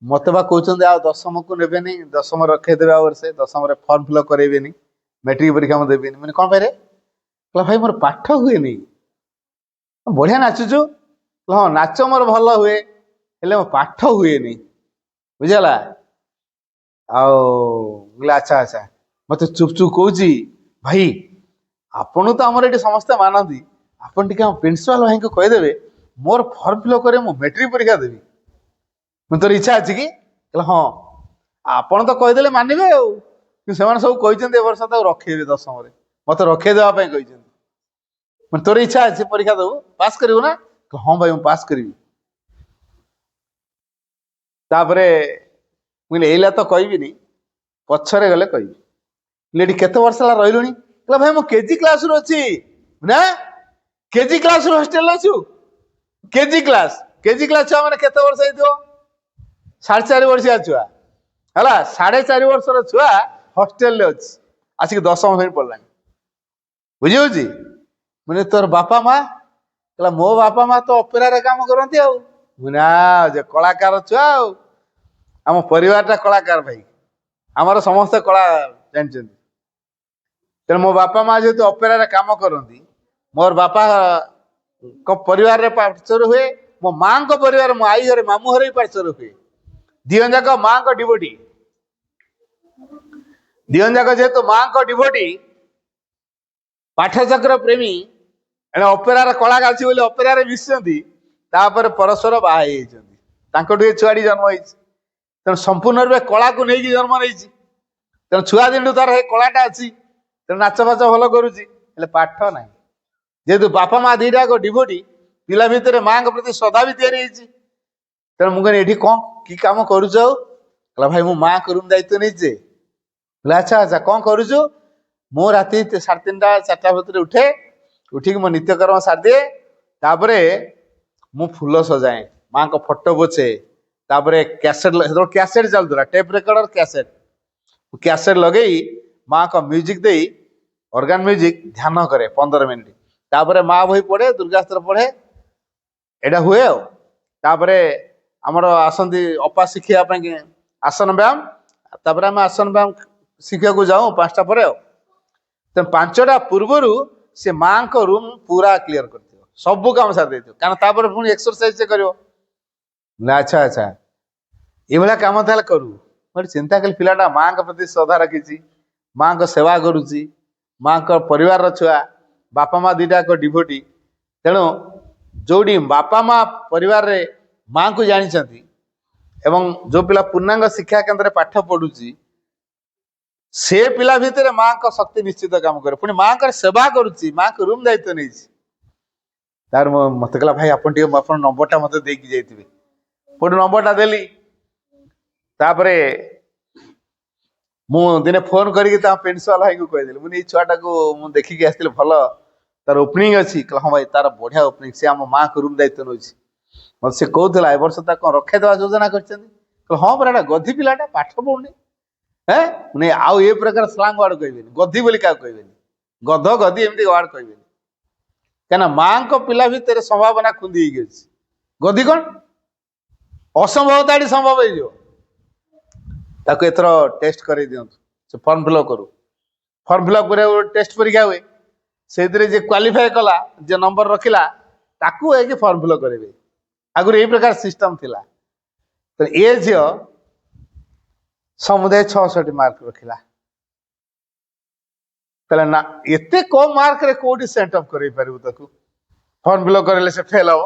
Speaker 2: मत बा कहते आ 10वीं को ने 10वीं रखेदेवे आ वर्षे 10वीं फर्म फिलअप करेबे मैट्रिक परीक्षा में देवी मैंने कौन पाए कहला भाई मोर पाठ हुए नहीं बढ़िया नाचुचु हाँ नाच मोर भल हुए हेले मो पाठ हुए नहीं बुझला बोले अच्छा अच्छा मत चुप चुप कहूँ भाई आपन तो आमर ये समस्ते मानती आपन टे प्रिंसिपाल भाई को कहीदेवे मोर फर्म फिलअप करे मो मैट्रिक परीक्षा देवी मैं तोर इच्छा अच्छी कि हाँ आपन तो कहीदे मानवे सब कहते वर्ष तो रखे 10वीं मत रखेदेवाई कहते तोर इच्छा अच्छे परीक्षा दबू पास करू ना हाँ भाई पास करी मुझे तो कहबी पछरे गले कहबी केते वर्ष है रही कहला भाई मु केजी क्लास रु अच्छी ना केजी क्लास हॉस्टेल अच्छु केजी क्लास छुआ मैंने केते वर्ष हो 4.5 वर्षिया छुआ है 4.5 वर्षर छुआ हॉस्टेल अच्छी आसिक 10वीं श्रेणी पढ़ला बुझी मुझे तोर बापा माँ कहला मो बापा माँ तो अपेरा रे काम करती ना जे कलाकार छुआ आम परिवार कलाकार भाई आमर समस्त कला जानते तेणु मो बापा माँ जेहेतु अपेरा रे काम करती मोर बापा को परिवार रे पार्श्वर हुए मो माँ को परिवार मो आई घरे मामू घरे पार्श्वर हुए दिहन जाक माँ को डिवोटी दिहन जाक जेहेतु माँ को डिवोटी पाठचक्र प्रेमी एने अपेरा कला अच्छी बोली अपेरा मिशि परस्पर बाहर छुआटी जन्म हो तेणु संपूर्ण रूप कला को लेकिन जन्म नहीं तेणु छुआ दिन तार कलाटा अच्छी तेणु नाच फाच भल करुच्ची पाठ ना जेहेतु बापा माँ दीटा को डिवोटी पिला भितर माँ प्रति श्रद्धा भी तैयारी तेणु मुझे ये कौन कि कम करुच भाई मु माँ को रूम दायित्व नहीं अच्छा अच्छा कौन करुचु मु राति 3:30 4टा भितर उठे उठिक मो नित्यकर्म सार दिए तापरे मु फूल सजाए माँ को फोटो पोछे तापरे कैसेट चलता टेप रेकर्डर कैसेट लगे माँ को म्यूजिक दे ऑर्गन म्यूजिक ध्यान करे 15 मिनिट तापरे माँ बही पढ़े दुर्गास्त्र पढ़े एटा हुए तापरे आमर आसती अपा शिखा आसन व्यायाम तापरे आम आसन व्यायाम शिखा को जाऊँ 5टा पर तेनाली 5टा पूर्वर से माँ को रूम पूरा क्लीयर कर सब काम सार दे कारण तापर पुणी एक्सरसाइज से करो अच्छा अच्छा ये कम ताल करू मैं चिंता कली पिलाटा माँ के प्रति श्रद्धा रखी माँ को सेवा करुच्ची माँ को परिवार छुआ बापा माँ दीटा को डिवोटी तेणु जोड़ी बापा माँ परिवार रे माँ को जानी एवं जो पिला पूर्णांग शिक्षा केन्द्र पाठ पढ़ुची से पिला भितर माँ को शक्ति निश्चित काम करे पुणी माँ का सेवा करुच्ची माँ को रूम दायित्व नहीं तार मत कहला भाई आप नंबरटा मत देकी जाइए पुणी नंबरटा देली तापरे मु दिने फोन करके प्रिंसिपाल भाई को कहीदेली मुझे छुआटा को मुझे देखिकी आसती भल तार ओपनिंग अच्छी हाँ भाई तार बढ़िया ओपनिंग से आम माँ को रूम दायित्व नौ मत से कहला ए वर्ष कौन रखेदेवा योजना कर हाँ पर गधी पिलाटा पाठ पढ़ुनी है नहीं आउ ये प्रकार स्लांग वार्ड कहबे गधी बोली क्या कहबे गध गधी एमती वार्ड कहबे क्या माँ को पिला भितर संभावना खुंदी गधी कौन असंभवता संभव हो एथर टेस्ट कर दिंतु फर्म फिलअप करू फर्म फिलअप कर टेस्ट परीक्षा हुए से जे क्वालिफाई कला जे नंबर रखिला ताकू है फर्म फिलअप करेंगे आगुरी यही प्रकार सिस्टम थिला तो ये झील समुदाय 66 मार्क रखिला कहला ना एते कम मार्क रे कोडी सेट अप करै परबु ताकू फॉर्म फिलअप करले से फेल हो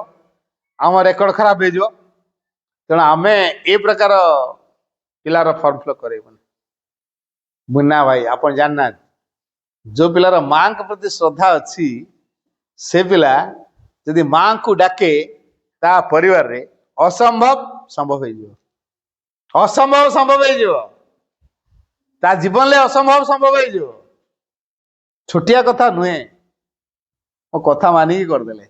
Speaker 2: आम रेकर्ड खराब हो जाओ तेणु आमे ए प्रकार पिलार फॉर्म फिलअप करेबन मुन्ना भाई आपण जानना जो पिलार मां के प्रति श्रद्धा अच्छी से पिला यदि मां को डाके ता परिवार रे असंभव संभव हो असंभव संभव हो ता जीवन ले असंभव संभव हो छोटिया कथा नुहे मो कथा मानिकी करदेले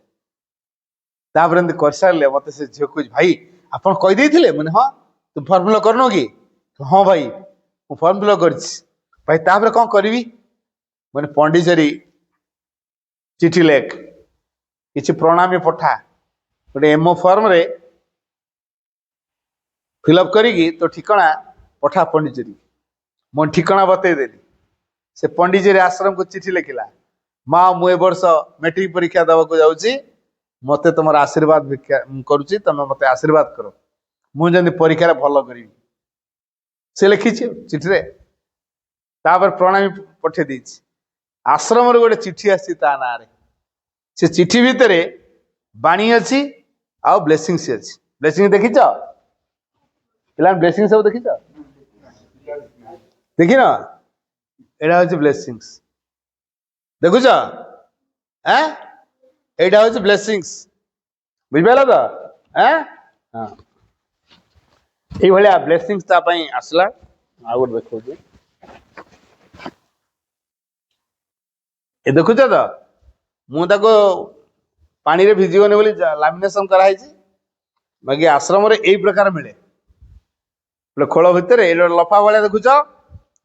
Speaker 2: तापर एमती कर सारे मत से झील को भाई आप कहीदे मैंने हाँ तुम फर्म फिलअप करनो कि हाँ भाई मु फर्म फिलअप कर भाई तापर कौन करी मैंने पंडिचेरी चिठी लेख किसी प्रणामी पठा गोटे एमओ फर्म रे फिलअप करी तो ठिकाना पठा पंडिचेरी मो ठिकाना बतईदेली से पंडिचेरी आश्रम को चिठी लिखिला माँ मु ए वर्ष मैट्रिक परीक्षा देवाक जाऊँगी मत तुम आशीर्वाद भिक्षा करुच्ची तुम मत आशीर्वाद कर मुझे परीक्षा भल करी से लिखी चिठी रे तापर प्रणामी पठे दी आश्रम गोटे चिठी आसी ता ना रे से चिठी भितर बाणी अच्छी आउ ब्लेसिंग्स अच्छी ब्लेसिंग देखीच पिला ब्लेसिंग सब देखीच देखी ना एटा हूँ ब्लेसिंग्स ଦେଖୁଛ এইটা হচ্ছে ব্লেসিংস বুঝিপার তো হ্যাঁ এইভাবে ব্লেসিংস তা ପାଇଁ আসলা ଆଉ ଗୋଟେ ଦେଖଉଛି ଏ ଦେଖୁଛ ତ ମୁଁ ତାକୁ ପାଣିରେ ଭିଜିବନି ବୋଲି ଲାମିନେସନ କରାହେଇଛି ବାକି ଆଶ୍ରମରେ ଏଇ ପ୍ରକାର ମିଳେ ଖୋଳ ଭିତରେ ଏଇ ଲଫା ଭଳିଆ ଦେଖୁଛ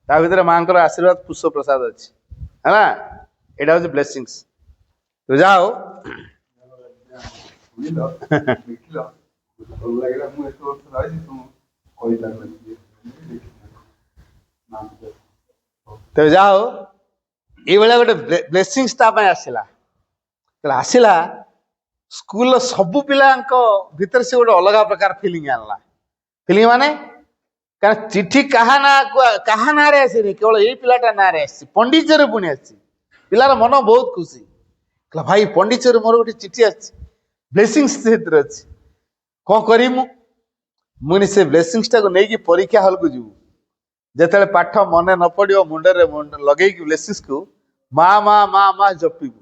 Speaker 2: ତା ଭିତରେ ମାଙ୍କର ଆଶୀର୍ବାଦ ପୁଷ୍ପ ପ୍ରସାଦ ଅଛି ହେଲା ଏଇଟା ହଉଛି ବ୍ଲେସିଂସ ତୁ ଯାଅ ତେବେ ଯାଅ ଏଇଭଳିଆ ଗୋଟେ ବ୍ଲେସିଂସ ତା ପାଇଁ ଆସିଲା ଆସିଲା ସ୍କୁଲର ସବୁ ପିଲାଙ୍କ ଭିତରେ ସେ ଗୋଟେ ଅଲଗା ପ୍ରକାର ଫିଲିଂ ଆଣିଲା ଫିଲିଂ ମାନେ କାରଣ ଚିଠି କାହା ନାଁରେ ଆସିନି କେବଳ ଏଇ ପିଲାଟା ନାଁରେ ଆସିଛି ପଣ୍ଡିଚେରୀ ପୁଣି ଆସିଛି ପିଲାର ମନ ବହୁତ ଖୁସି କହିଲା ଭାଇ ପଣ୍ଡିଚେରୀ ମୋର ଗୋଟେ ଚିଠି ଆସିଛି ବ୍ଲେସିଂସ ସେଥିରେ ଅଛି କଣ କରିବି ମୁଁ ସେ ବ୍ଲେସିଂସଟାକୁ ନେଇକି ପରୀକ୍ଷା ହଲକୁ ଯିବୁ ଯେତେବେଳେ ପାଠ ମନେ ନ ପଡିବ ମୁଣ୍ଡରେ ଲଗେଇକି ବ୍ଲେସିଂସକୁ ମା ମା ମା ମା ଜପିବୁ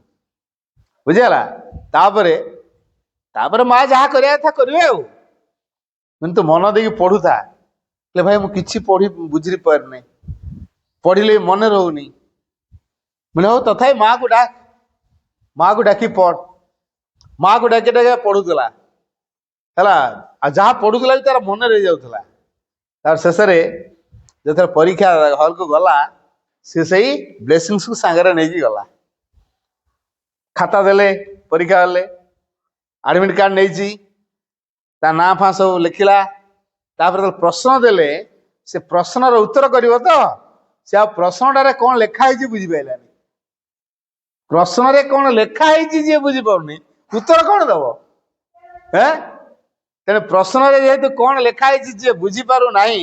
Speaker 2: ବୁଝିଗଲା ତାପରେ ମା ଯାହା କରିବା କଥା କରିବେ ଆଉ କିନ୍ତୁ ମନ ଦେଇକି ପଢୁଥା ହେଲେ ଭାଇ ମୁଁ କିଛି ବୁଝି ପାରୁନି ପଢିଲେ ମନେ ରହୁନି ମାନେ ହଉ ତଥାପି ମାକୁ ଡାକି ପଢ ମାକୁ ଡାକି ଡାକି ପଢୁଥିଲା ହେଲା ଆଉ ଯାହା ପଢୁଥିଲା ବି ତାର ମନେ ରହିଯାଉଥିଲା ତାର ଶେଷରେ ଯେତେବେଳେ ପରୀକ୍ଷା ହଲକୁ ଗଲା ସେ ସେଇ ବ୍ଲେସିଂସକୁ ସାଙ୍ଗରେ ନେଇକି ଗଲା ଖାତା ଦେଲେ ପରୀକ୍ଷା ହେଲେ ଆଡମିଟ କାର୍ଡ ନେଇଛି ତା ନାଁ ଫାଁ ସବୁ ଲେଖିଲା ତାପରେ ପ୍ରଶ୍ନ ଦେଲେ ସେ ପ୍ରଶ୍ନର ଉତ୍ତର କରିବ ତ ସେ ଆଉ ପ୍ରଶ୍ନଟାରେ କଣ ଲେଖା ହେଇଛି ବୁଝିପାରିଲାନି ପ୍ରଶ୍ନରେ କଣ ଲେଖା ହେଇଛି ଯିଏ ବୁଝିପାରୁନି ଉତ୍ତର କଣ ଦବ ତେଣୁ ପ୍ରଶ୍ନରେ ଯେହେତୁ କଣ ଲେଖା ହେଇଛି ଯିଏ ବୁଝିପାରୁନାହିଁ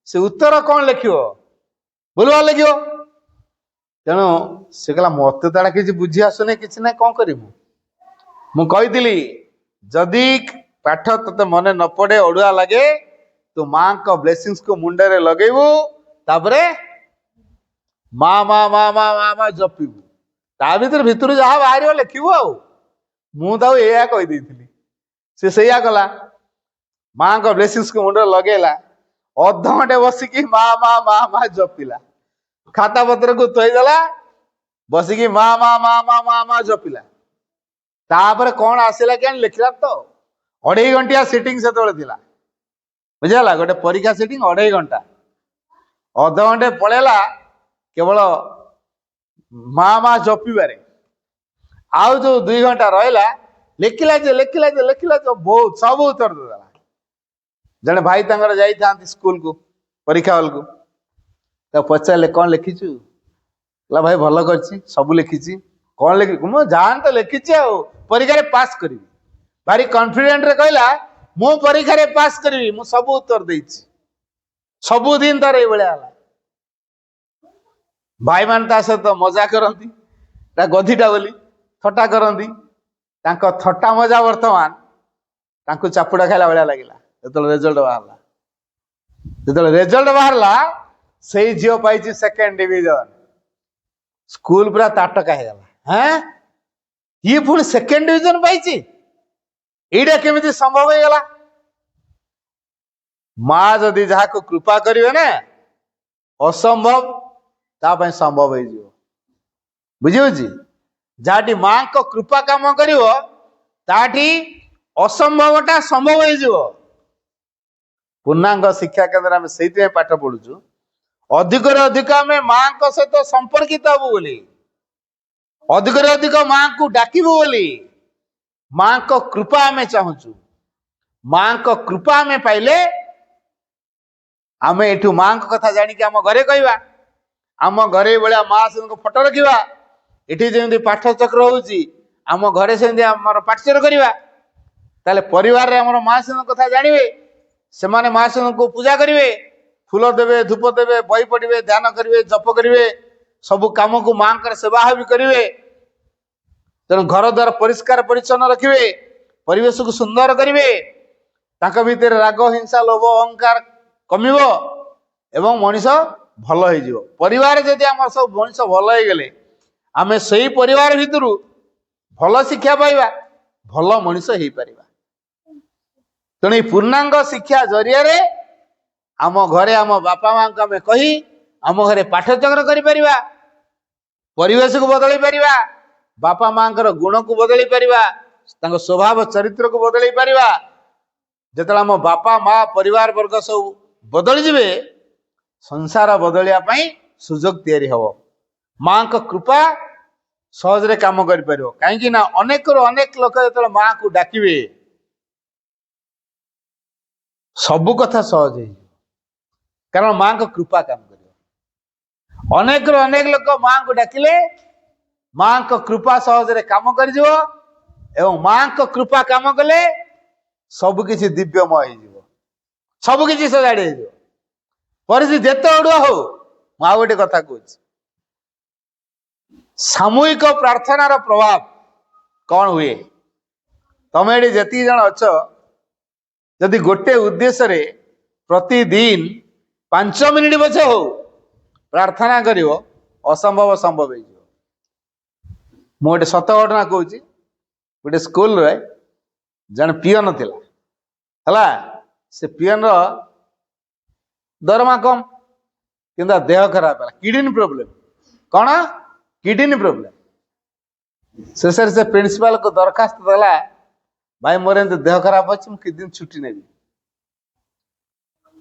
Speaker 2: ସେ ଉତ୍ତର କଣ ଲେଖିବ ଭୁଲଭାଲ ଲେଖିବ ତେଣୁ ସେ କହିଲା ମତେ ତାର କିଛି ବୁଝି ଆସୁନି କିଛି ନାହିଁ କଣ କରିବୁ ମୁଁ କହିଥିଲି ଯଦି ପାଠ ତତେ ମନେ ନ ପଡେ ଅଡୁଆ ଲାଗେ ତୁ ମାଙ୍କ ବ୍ଲେସିଂସକୁ ମୁଣ୍ଡରେ ଲଗେଇବୁ ତାପରେ ମା ମା ମା ମା ମା ମା ଜପିବୁ ତା ଭିତରୁ ଯାହା ବାହାରିବ ଲେଖିବୁ ଆଉ ମୁଁ ତାକୁ ଏଇଆ କହିଦେଇଥିଲି ସେ ସେଇଆ କଲା ମାଙ୍କ ବ୍ଲେସିଂସକୁ ମୁଣ୍ଡରେ ଲଗେଇଲା ଅଧଘଣ୍ଟେ ବସିକି ମା ମା ମା ମା ଜପିଲା ଖାତା ପତ୍ରକୁ ଥୋଇଦେଲା ବସିକି ମା ମା ମା ମା ମା ମା ଜପିଲା ତାପରେ କଣ ଆସିଲା କେଜାଣି ଲେଖିଲା ତ 2.5 ଘଣ୍ଟିଆ ସିଟିଂ ସେତେବେଳେ ଥିଲା ବୁଝିଗଲା ଗୋଟେ ପରୀକ୍ଷା ସିଟିଂ 2.5 ଘଣ୍ଟା ଅଧଘଣ୍ଟେ ପଳେଇଲା କେବଳ ମା ମା ଜପିବାରେ ଆଉ ଯୋଉ 2 ଘଣ୍ଟା ରହିଲା ଲେଖିଲା ଯେ ବହୁତ ସବୁ ଉତ୍ତର ଦେଲା ଜଣେ ଭାଇ ତାଙ୍କର ଯାଇଥାନ୍ତି ସ୍କୁଲକୁ ପରୀକ୍ଷା ହଲକୁ ତାକୁ ପଚାରିଲେ କଣ ଲେଖିଛୁ କହିଲା ଭାଇ ଭଲ କରିଛି ସବୁ ଲେଖିଛି କଣ ଲେଖିଛୁ ମୁଁ ଜାଣି ତ ଲେଖିଛି ଆଉ ପରୀକ୍ଷାରେ ପାସ୍ କରିବି ଭାରି କନଫିଡେଣ୍ଟରେ କହିଲା ମୁଁ ପରୀକ୍ଷାରେ ପାସ୍ କରିବି ମୁଁ ସବୁ ଉତ୍ତର ଦେଇଛି ସବୁଦିନ ତାର ଏଇଭଳିଆ ହେଲା ଭାଇମାନେ ତା ସହିତ ମଜା କରନ୍ତି ତା ଗଧିଟା ବୋଲି ଥଟ୍ଟା କରନ୍ତି ତାଙ୍କ ଥଟ୍ଟା ମଜା ବର୍ତ୍ତମାନ ତାଙ୍କୁ ଚାପୁଡା ଖାଇଲା ଭଳିଆ ଲାଗିଲା ଯେତେବେଳେ ରେଜଲ୍ଟ ବାହାରିଲା ସେଇ ଝିଅ ପାଇଛି 2nd ଡିଭିଜନ ସ୍କୁଲ ପୁରା ତାଟକା ହେଇଗଲା ଇଏ ପୁଣି 2nd ଡିଭିଜନ ପାଇଛି ଏଇଟା କେମିତି ସମ୍ଭବ ହେଇଗଲା ମା ଯଦି ଯାହାକୁ କୃପା କରିବେ ନା ଅସମ୍ଭବ ତା ପାଇଁ ସମ୍ଭବ ହେଇଯିବ ବୁଝିହଉଛି ଯାହାଠି ମାଙ୍କ କୃପା କାମ କରିବ ତାଠି ଅସମ୍ଭବଟା ସମ୍ଭବ ହେଇଯିବ ପୂର୍ଣ୍ଣାଙ୍ଗ ଶିକ୍ଷା କେନ୍ଦ୍ର ଆମେ ସେଇଥିପାଇଁ ପାଠ ପଢୁଛୁ ଅଧିକରେ ଅଧିକ ଆମେ ମାଙ୍କ ସହିତ ସମ୍ପର୍କିତ ହବୁ ବୋଲି ଅଧିକରେ ଅଧିକ ମାଙ୍କୁ ଡାକିବୁ ବୋଲି ମାଙ୍କ କୃପା ଆମେ ଚାହୁଁଛୁ ମାଙ୍କ କୃପା ଆମେ ପାଇଲେ ଆମେ ଏଠୁ ମାଙ୍କ କଥା ଜାଣିକି ଆମ ଘରେ କହିବା ଆମ ଘରେ ଭଳିଆ ମା ସହିତ ଫଟୋ ରଖିବା ଏଠି ଯେମିତି ପାଠ ଚକ୍ର ହଉଛି ଆମ ଘରେ ସେମିତି ଆମର ପାଠଚକ୍ର କରିବା ତାହେଲେ ପରିବାରରେ ଆମର ମା ସହିତ କଥା ଜାଣିବେ ସେମାନେ ମା ସହିତ ପୂଜା କରିବେ ଫୁଲ ଦେବେ ଧୂପ ଦେବେ ବହି ପଢିବେ ଧ୍ୟାନ କରିବେ ଜପ କରିବେ ସବୁ କାମକୁ ମାଙ୍କର ସେବା ବି କରିବେ ତେଣୁ ଘର ଦ୍ୱାର ପରିଷ୍କାର ପରିଚ୍ଛନ୍ନ ରଖିବେ ପରିବେଶକୁ ସୁନ୍ଦର କରିବେ ତାଙ୍କ ଭିତରେ ରାଗ ହିଂସା ଲୋଭ ଅହଙ୍କାର କମିବ ଏବଂ ମଣିଷ ଭଲ ହେଇଯିବ ପରିବାର ଯଦି ଆମର ସବୁ ମଣିଷ ଭଲ ହେଇଗଲେ आमे सही परिवार भितरु भल शिक्षा पाइबा भल मनीष हो पारिबा। तेणु पूर्णांग शिक्षा जरिया रे आम घरे आम बापा माँ को आम कही आम घरे पाठचक्र करि परिबा, परिवेश को बदल परिबा, बापा माँ गुण को बदल परिबा, तांको स्वभाव चरित्र को बदल परिबा। जेतला आम बापा माँ परिवार वर्ग सब बदल जिवे संसार बदलिया पई सुजोग तैयारी हबो। माँ को कृपा सहज रे काम करि परिबो। काहेकि ना अनेक अनेक लोक जेतला माँ को डाकिबे सबु कथा सहज है, कारण माँ को कृपा काम करियो। अनेक अनेक लोक माँ को डाकिले माँ को कृपा सहज रे काम कर जिवो एवं माँ को कृपा काम कले सब किछि दिव्यमय हो, सब किछि सजाड़ी हो। परिस्थिति जेते अड़ुआ हो, माँ गोटे कथा कहूँ, सामूहिक प्रार्थनार प्रभाव कौन हुए? तमे ये जति जन अछ जदि गोटे उद्देश्य रे प्रतिदिन 5 मिनिट बचे हो प्रार्थना करिवो असंभव संभव हो। मोटे सत घटना कहूँ, गोटे स्कूल रे जन पियन थिला हला, से पियन रो दरमा कम किंतु देह खराब है, किडनी प्रॉब्लम। कौन? Kidney problem. शेषर से प्रिंसिपल को दरखास्त देला, भाई मोर एमती देह खराब अच्छे मुझे दिन छुट्टी नेबी।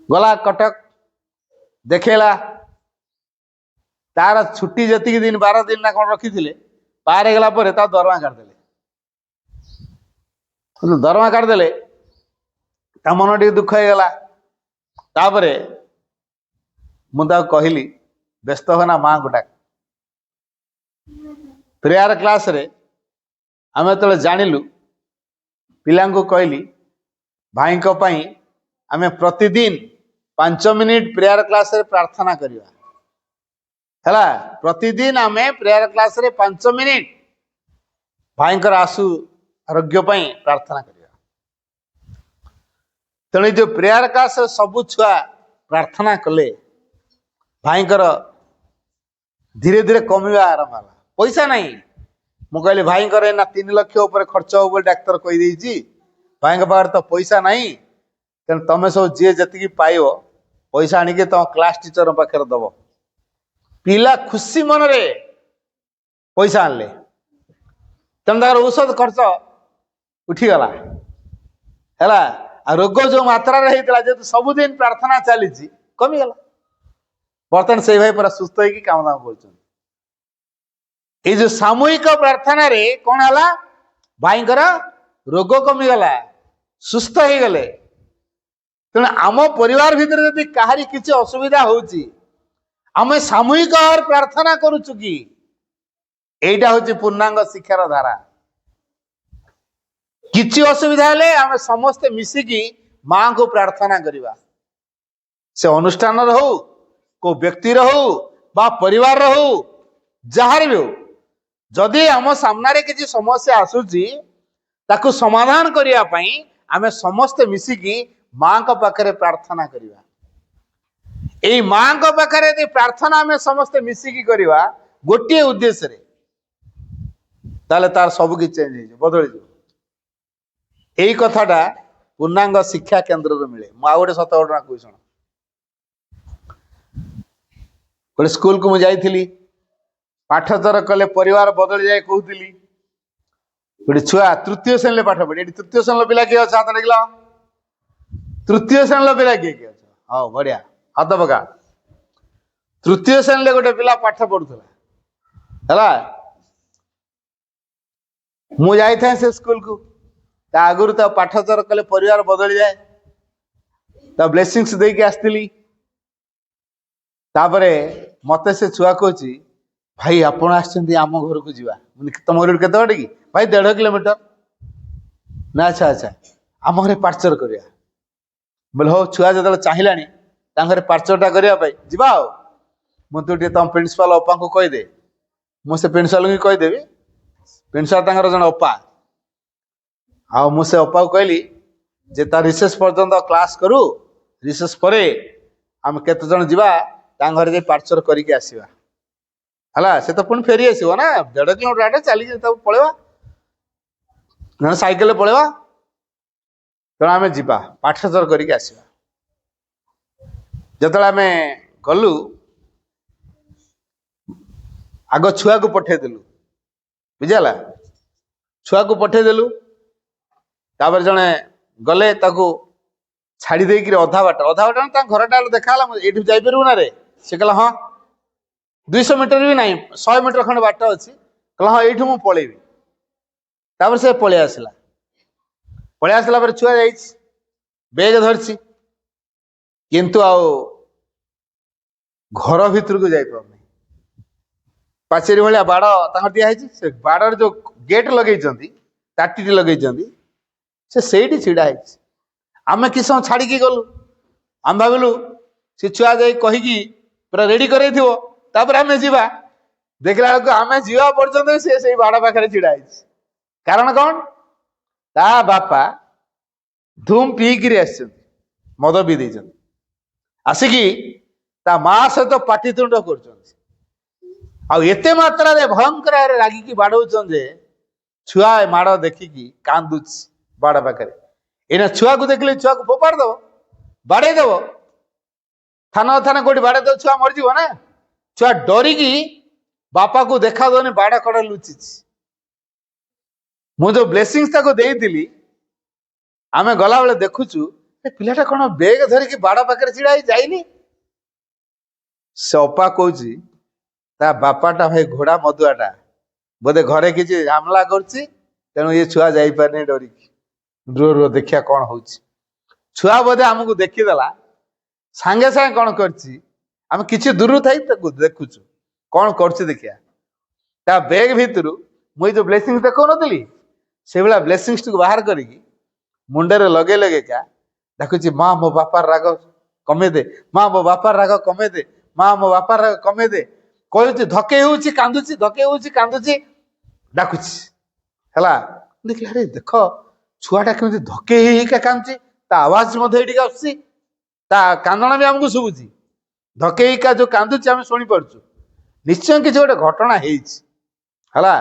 Speaker 2: गला कटक देखेला, तार छुट्टी जति दिन 12 दिन ना कौन रखी थिले पार गला पर ता दरमा काटदेले। दरमा काटदेले ता मन टी दुख हो गला। तापरे मुझे कहली व्यस्त होना माँ को डाक। प्रेयर क्लास रे आमे तो जानिलु पिला को कहली भाई को पई आमे प्रतिदिन 5 मिनिट प्रेयर क्लास रे प्रार्थना करिवा हला। प्रतिदिन आमे प्रेयर क्लास रे 5 मिनिट भाई आसु आरोग्य पई प्रार्थना करिवा। तेणु जो प्रेयर क्लास सबु छुआ प्रार्थना कले भाई धीरे धीरे कमिवा आरंभ होला। पैसा नहीं, मु कहली भाई ना 3 लाख ऊपर खर्च हो बोली डाक्टर कही देछि, भाई पाखे तो पैसा नहीं, तेणु तमे सब जी जति पाइब पैसा आनिके तुम क्लास टीचर पाखे दब। पिला खुशी मन रे पैसा आनले, तेणु औषध खर्च उठीगला है। रोग जो मात्रा होता सबुदिन प्रार्थना चली कमीगला। बर्तमान से भाई पूरा सुस्थ होगी काम दाम कर। ये जो सामूहिक प्रार्थना रे कौन है भाई रोग कमीगला, सुस्थ हो गले। तेणु आम परिवार भितर यदि कहारी किसी असुविधा होची आम सामूहिक प्रार्थना करुचु कि एटा होची पूर्णांग शिक्षार धारा। किसी असुविधा हेले आम समस्ते मिसिकी माँ को प्रार्थना करिवा। से अनुष्ठान हो को व्यक्ति हो बा परिवार हो जहार भी हो, जदि आम सामने किसी समस्या आसूची ताकू समाधान करिया पई आमे समस्ते मिसिकी माँ को पाखरे प्रार्थना करिवा। एई माँ को पाखरे यदि प्रार्थना आमे समस्ते मिसिकी करिवा गोटे उद्देश्य रे, ताले तार सब कि चेंज हो बदल जो। यही कथाटा पूर्णांग शिक्षा केन्द्र मिले। मु आ गोटे सत घटना कही शुण। गोटे स्कूल को मुझे पाठचर कले परिवार बदल जाए कहूली। गोटे छुआ तृतीय श्रेणी पाठ पढ़े, तृतीय श्रेणी पिला किए अच्छा हाथ देखल? तृतीय श्रेणी पिला किए किए अच्छा? हाँ बढ़िया, हाथ पका। तृतीय श्रेणी गोटे पिला पाठ पढ़ुला है, मुझे से स्कूल को आगुरी तो पाठचर कले परिवार बदल जाए तो ब्लेसिंग्स देके आसती। तापरे मते से छुआ कहूँ भाई आपण आम घर को जीवा। तुम घर के बाटे कि? भाई 1.5 किलोमीटर ना। अच्छा अच्छा आम घर पार्चर करिया बोले हो। छुआ जो चाहिए पार्चरटा करने जीवा मुझे तुम प्रिंसिपाल अपा को कहीदे, मुझे प्रिंसिपाल को कहीदेवी। प्रिंसिपाल जन अपा आ मुझे अपा को कहली जे तार रिसेस पर्यंत क्लास करू, रिसेस पर आम केते जन जीवा घर पार्चर करके आसवा। ହେଲା ସେ ତ ପୁଣି ଫେରି ଆସିବ ନା 1.5 କିଲୋମିଟର ଆଡ଼େ ଚାଲିକି ତାକୁ ପଳେଇବା ନହେଲେ ସାଇକେଲରେ ପଳେଇବା। ତେଣୁ ଆମେ ଯିବା ପାଠଚର କରିକି ଆସିବା। ଯେତେବେଳେ ଆମେ ଗଲୁ ଆଗ ଛୁଆକୁ ପଠେଇଦେଲୁ ବୁଝିହେଲା। ଛୁଆକୁ ପଠେଇଦେଲୁ ତାପରେ ଜଣେ ଗଲେ ତାକୁ ଛାଡ଼ି ଦେଇକିରି ଅଧା ବାଟ ତାଙ୍କ ଘରଟା ଦେଖାହେଲା ଏଇଠୁ ଯାଇପାରିବୁ ନା ରେ? ସେ କହିଲା ହଁ। 200 ମିଟର ବି ନାହିଁ 100 ମିଟର ଖଣ୍ଡେ ବାଟ ଅଛି। କହିଲା ହଁ ଏଇଠୁ ମୁଁ ପଳେଇବି। ତାପରେ ସେ ପଳେଇ ଆସିଲା ପରେ ଛୁଆ ଯାଇଛି ବେଗ ଧରିଛି କିନ୍ତୁ ଆଉ ଘର ଭିତରକୁ ଯାଇପାରୁନି। ପାଚେରୀ ଭଳିଆ ବାଡ଼ ତାଙ୍କର ଦିଆ ହେଇଛି। ସେ ବାଡ଼ରେ ଯୋଉ ଗେଟ୍ ଲଗେଇଛନ୍ତି ତାଟିଟି ଲଗେଇଛନ୍ତି ସେ ସେଇଠି ଛିଡ଼ା ହେଇଛି। ଆମେ କିଛି ସମୟ ଛାଡ଼ିକି ଗଲୁ। ଆମେ ଭାବିଲୁ ସେ ଛୁଆ ଯାଇ କହିକି ପୁରା ରେଡି କରେଇଥିବ ତାପରେ ଆମେ ଯିବା। ଦେଖିଲା ବେଳକୁ ଆମେ ଯିବା ପର୍ଯ୍ୟନ୍ତ ସେ ସେଇ ବାଡ଼ ପାଖରେ ଛିଡ଼ା ହେଇଛି। କାରଣ କଣ? ତା ବାପା ଧୁମ ପିଇକିରି ଆସିଛନ୍ତି, ମଦ ପିଇ ଦେଇଛନ୍ତି, ଆସିକି ତା ମା ସହିତ ପାଟିତୁଣ୍ଡ କରୁଛନ୍ତି। ଆଉ ଏତେ ମାତ୍ରାରେ ଭୟଙ୍କର ରାଗିକି ବାଡଉଛନ୍ତି ଯେ ଛୁଆ ମାଡ଼ ଦେଖିକି କାନ୍ଦୁଛି ବାଡ଼ ପାଖରେ। ଏଇନା ଛୁଆକୁ ଦେଖିଲେ ଛୁଆକୁ ଫୋପାଡ଼ି ଦବ, ବାଡେଇ ଦବ। ଥାନା କୋଉଠି ବାଡେଇ ଦବ ଛୁଆ ମରିଯିବ ନା। ଛୁଆ ଡରିକି ବାପାକୁ ଦେଖା ଦଉନି ବାଡ଼ କଡ ଲୁଚିଛି। ମୁଁ ଯୋଉ ବ୍ଲେସିଂସ ତାକୁ ଦେଇଥିଲି ଆମେ ଗଲାବେଳେ ଦେଖୁଛୁ ଏ ପିଲାଟା କଣ ବେଗ ଧରିକି ବାଡ଼ ପାଖରେ ଛିଡ଼ା ହେଇ ଯାଇନି। ସେ ଅପା କହୁଛି ତା ବାପାଟା ଭାଇ ଘୋଡା ମଦୁଆଟା ବୋଧେ ଘରେ କିଛି ହାମଲା କରୁଛି ତେଣୁ ଏ ଛୁଆ ଯାଇପାରୁନି ଡରିକି। ରୁହ ଦେଖିବା କଣ ହଉଛି। ଛୁଆ ବୋଧେ ଆମକୁ ଦେଖିଦେଲା ସାଙ୍ଗେ ସାଙ୍ଗେ କଣ କରିଛି ଆମେ କିଛି ଦୂରରୁ ଥାଇ ତାକୁ ଦେଖୁଛୁ କଣ କରୁଛି ଦେଖିବା। ତା ବେଗ ଭିତରୁ ମୁଁ ଯୋଉ ବ୍ଲେସିଂ ଦେଖାଉନଥିଲି ସେଇଭଳିଆ ବ୍ଲେସିଂସଟିକୁ ବାହାର କରିକି ମୁଣ୍ଡରେ ଲଗେଇକା ଡାକୁଛି ମା ମୋ ବାପାର ରାଗ କମେଇ ଦେ, ମା ମୋ ବାପାର ରାଗ କମେଇ ଦେ, ମା ମୋ ବାପାର ରାଗ କମେଇ ଦେ। କହୁଛି ଧକେଇ ହଉଛି କାନ୍ଦୁଛି, ଧକେଇ ହଉଛି କାନ୍ଦୁଛି, ଡାକୁଛି ହେଲା। ଦେଖିଲା ଆରେ ଦେଖ ଛୁଆଟା କେମିତି ଧକେଇ ହେଇକା କାନ୍ଦୁଛି, ତା ଆୱାଜ ମଧ୍ୟ ଏଇଠିକି ଆସୁଛି, ତା କାନ୍ଦଣା ବି ଆମକୁ ଶୁଭୁଛି। ଧକେଇ ହେଇକା ଯୋଉ କାନ୍ଦୁଛି ଆମେ ଶୁଣିପାରୁଛୁ। ନିଶ୍ଚୟ କିଛି ଗୋଟେ ଘଟଣା ହେଇଛି ହେଲା।